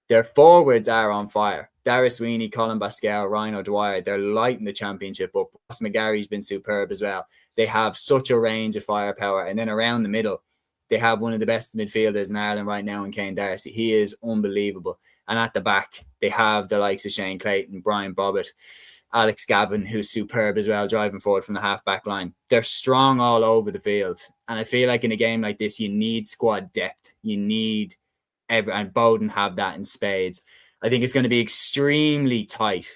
Their forwards are on fire. Dara Sweeney, Colin Pascal, Ryan O'Dwyer, they're lighting the championship up. Ross McGarry's been superb as well. They have such a range of firepower. And then around the middle, they have one of the best midfielders in Ireland right now in Kane Darcy. He is unbelievable. And at the back, they have the likes of Shane Clayton, Brian Bobbitt, Alex Gavin, who's superb as well, driving forward from the half-back line. They're strong all over the field. And I feel like in a game like this, you need squad depth. You need and Boden have that in spades. I think it's going to be extremely tight.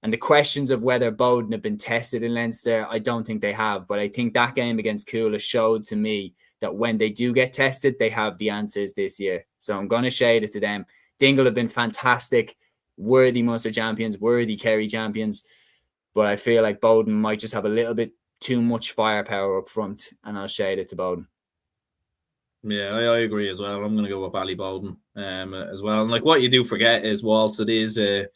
And the questions of whether Boden have been tested in Leinster, I don't think they have. But I think that game against Cúilín showed to me that when they do get tested, they have the answers this year. So I'm going to shade it to them. Dingle have been fantastic, worthy Munster champions, worthy Kerry champions. But I feel like Boden might just have a little bit too much firepower up front, and I'll shade it to Boden. Yeah, I agree as well. I'm going to go with Ballyboden as well. And what you do forget is, whilst it is a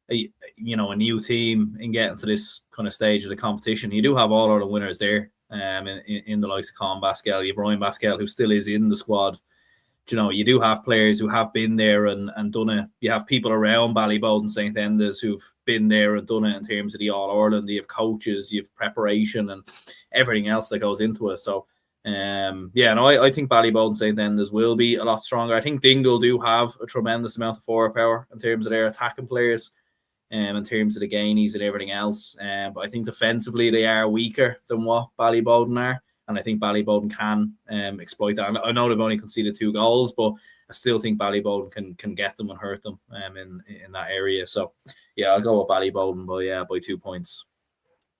new team in getting to this kind of stage of the competition, you do have all other winners there in the likes of Colin Pascal. You have Ryan Pascal, who still is in the squad you do have players who have been there and done it. You have people around Ballyboden St Enda's who've been there and done it in terms of the All-Ireland. You have coaches, you have preparation and everything else that goes into it. So, I think Ballyboden St Enda's will be a lot stronger. I think Dingle do have a tremendous amount of forward power in terms of their attacking players, in terms of the gainies and everything else. But I think defensively they are weaker than what Ballyboden are. And I think Ballyboden can exploit that. And I know they've only conceded 2 goals, but I still think Ballyboden can get them and hurt them in that area. So, yeah, I'll go with Ballyboden by 2 points.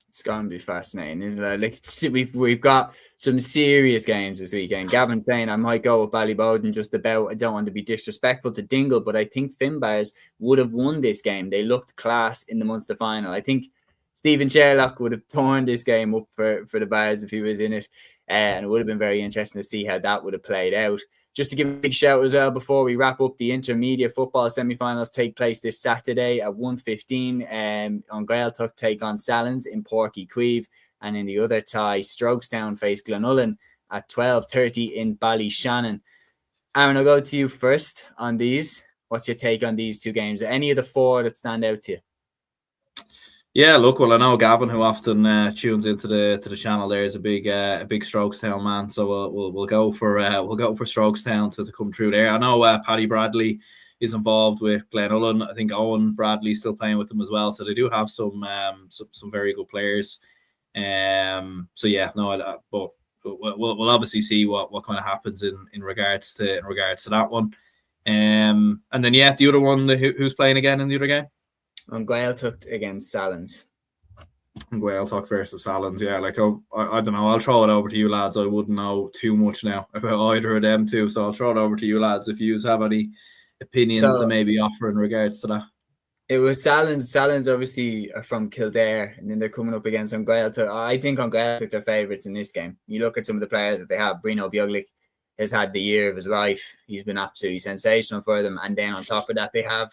It's going to be fascinating, isn't it? Like, we've got some serious games this weekend. Gavin's saying I might go with Ballyboden just about. I don't want to be disrespectful to Dingle, but I think Finbarrs would have won this game. They looked class in the Munster final. I think Stephen Sherlock would have torn this game up for the Bars if he was in it. And it would have been very interesting to see how that would have played out. Just to give a big shout as well before we wrap up, the intermediate football semi-finals take place this Saturday at 1:15. On Gaeltacht take on Salins in Porky Queeve. And in the other tie, Scotstown face Glenullen at 12:30 in Ballyshannon. Aaron, I'll go to you first on these. What's your take on these 2 games? Any of the 4 that stand out to you? Yeah, look, well, I know Gavin, who often tunes into the channel, there is a big Scotstown man, so we'll go for Scotstown to come through there. I know Paddy Bradley is involved with Glenullen. I think Owen Bradley's still playing with them as well, so they do have some very good players. But we'll obviously see what kind of happens in regards to that one. And then the other one, who's playing again in the other game? On Gaeltacht against Salins. Gaeltacht versus Salins, yeah. Like, I don't know. I'll throw it over to you lads. I wouldn't know too much now about either of them two, so I'll throw it over to you lads if you have any opinions to maybe offer in regards to that. It was Salins. Salins obviously are from Kildare, and then they're coming up against on Gaeltacht. I think on Gaeltacht they're favourites in this game. You look at some of the players that they have. Brino Bjuglik has had the year of his life. He's been absolutely sensational for them. And then on top of that, they have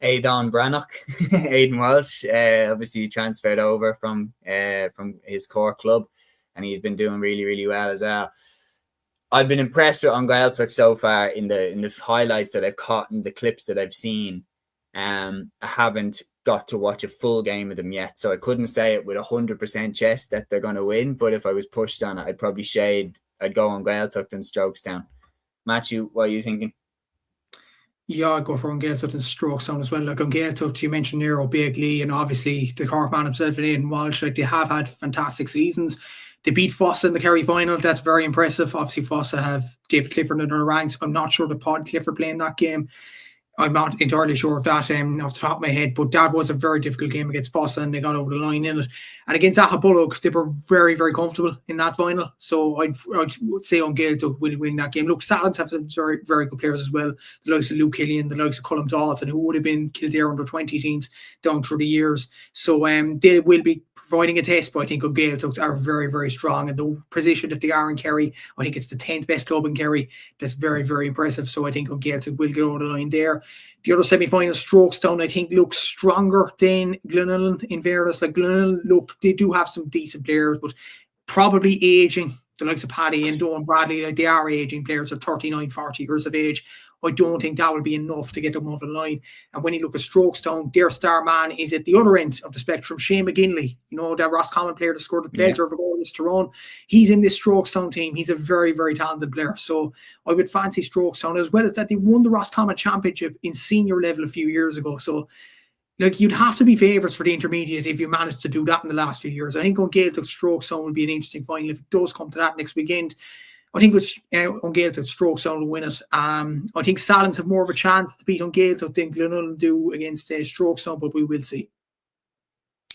Aidan Brannock, Aidan Walsh, obviously transferred over from his core club, and he's been doing really, really well as well. I've been impressed with on Gaeltacht so far in the highlights that I've caught and the clips that I've seen. I haven't got to watch a full game of them yet, so I couldn't say it with 100% chest that they're going to win. But if I was pushed on it, I'd probably I'd go on Gaeltacht and Scotstown. Matthew, what are you thinking? Yeah, I'd go for on Gaeltacht and Scotstown as well. Like on Gaeltacht, you mentioned Nero Begley and obviously the Cork man himself and Aidan Walsh. Like, they have had fantastic seasons. They beat Fossa in the Kerry final. That's very impressive. Obviously, Fossa have David Clifford in their ranks. I'm not sure the Pod Clifford playing that game. I'm not entirely sure of that off the top of my head, but that was a very difficult game against Fossa and they got over the line in it. And against Ahabullock, they were very, very comfortable in that final. So I'd say on Gaeltacht will win that game. Look, Salins have some very, very good players as well. The likes of Luke Killian, the likes of Colm Dalton, who would have been Kildare under 20 teams down through the years. So they will be providing a test, but I think Gaeltacht are very, very strong. And the position that they are in Kerry, I think it's the 10th best club in Kerry. That's very, very impressive. So I think Gaeltacht will get over the line there. The other semi-final, Scotstown, I think looks stronger than Glenullen in fairness. Like Glenullen, look, they do have some decent players, but probably aging. The likes of Paddy and Owen Bradley, like they are aging players of 39, 40 years of age. I don't think that will be enough to get them over the line. And when you look at Scotstown, their star man is at the other end of the spectrum, Shane McGinley. You know, that Roscommon player that scored the belter of a goal this Tyrone. He's in this Scotstown team. He's a very, very talented player. So I would fancy Scotstown, as well as that they won the Roscommon Championship in senior level a few years ago. So like, you'd have to be favourites for the intermediate if you managed to do that in the last few years. I think on Gaeltacht Scotstown will be an interesting final if it does come to that next weekend. I think it's on Gaeltacht Scotstown will win it. I think Salins have more of a chance to beat on Gaeltacht than Glenullen do against Scotstown, but we will see.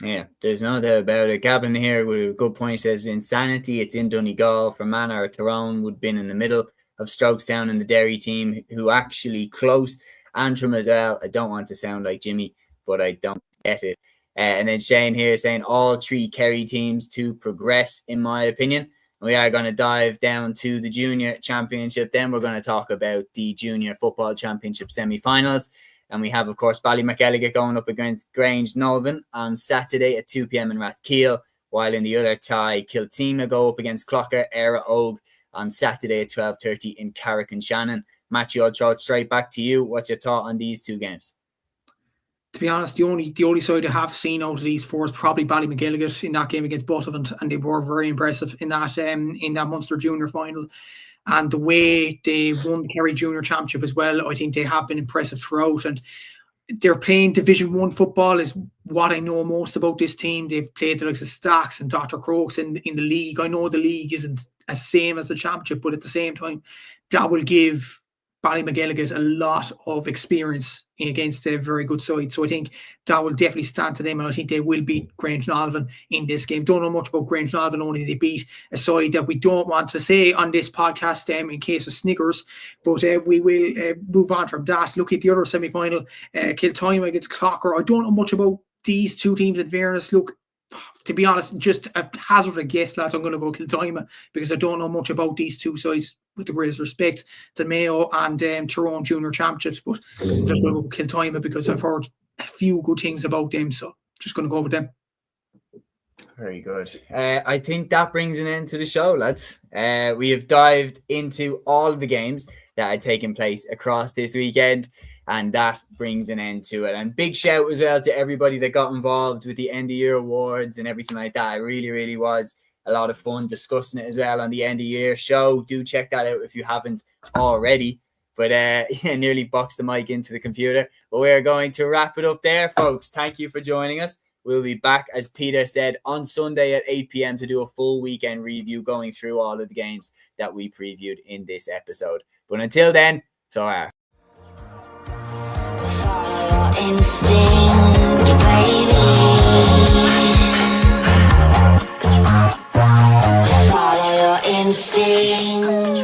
Yeah, there's no doubt about it. Gavin here with a good point says Insanity, it's in Donegal. Fermanagh or Tyrone would have been in the middle of Scotstown and the Derry team, who actually close. Antrim as well. I don't want to sound like Jimmy, but I don't get it. And then Shane here saying all 3 Kerry teams to progress, in my opinion. We are going to dive down to the Junior Championship. Then we're going to talk about the Junior Football Championship semi-finals. And we have, of course, Ballymacalligan going up against Grange Nolvan on Saturday at 2 p.m. in Rathkeale, while in the other tie, Kilteena go up against Clocker, Era Og on Saturday at 12:30 in Carrick-on-Shannon. Matthew, I'll throw it straight back to you. What's your thought on these two games? To be honest, the only side I have seen out of these four is probably Ballymcgilligan in that game against Buttevant, and they were very impressive in that Munster Junior final. And the way they won the Kerry Junior Championship as well, I think they have been impressive throughout. And they're playing Division 1 football is what I know most about this team. They've played the likes of Stacks and Dr. Crokes in the league. I know the league isn't as same as the championship, but at the same time, that will give Ballymcgilligan a lot of experience against a very good side. So I think that will definitely stand to them, and I think they will beat Grange-Nolvan in this game. Don't know much about Grange-Nolvan, only they beat a side that we don't want to say on this podcast in case of Snickers, but we will move on from that. Look at the other semi-final, Kiltime against Clocker. I don't know much about these two teams in fairness. Look, to be honest, just a hazard a guess, lads, I'm going to go Kiltime because I don't know much about these two sides, with the greatest respect to Mayo and Tyrone Junior Championships, but I'm just going to go Kiltime because I've heard a few good things about them, so just going to go with them. Very good. I think that brings an end to the show, lads. We have dived into all of the games that had taken place across this weekend, and that brings an end to it. And big shout as well to everybody that got involved with the end of year awards and everything like that. It really, really was a lot of fun discussing it as well on the end of year show. Do check that out if you haven't already. But nearly boxed the mic into the computer. But we're going to wrap it up there, folks. Thank you for joining us. We'll be back, as Peter said, on Sunday at 8 p.m. to do a full weekend review going through all of the games that we previewed in this episode. But until then, ta-ra. Instinct, baby. Follow your instinct.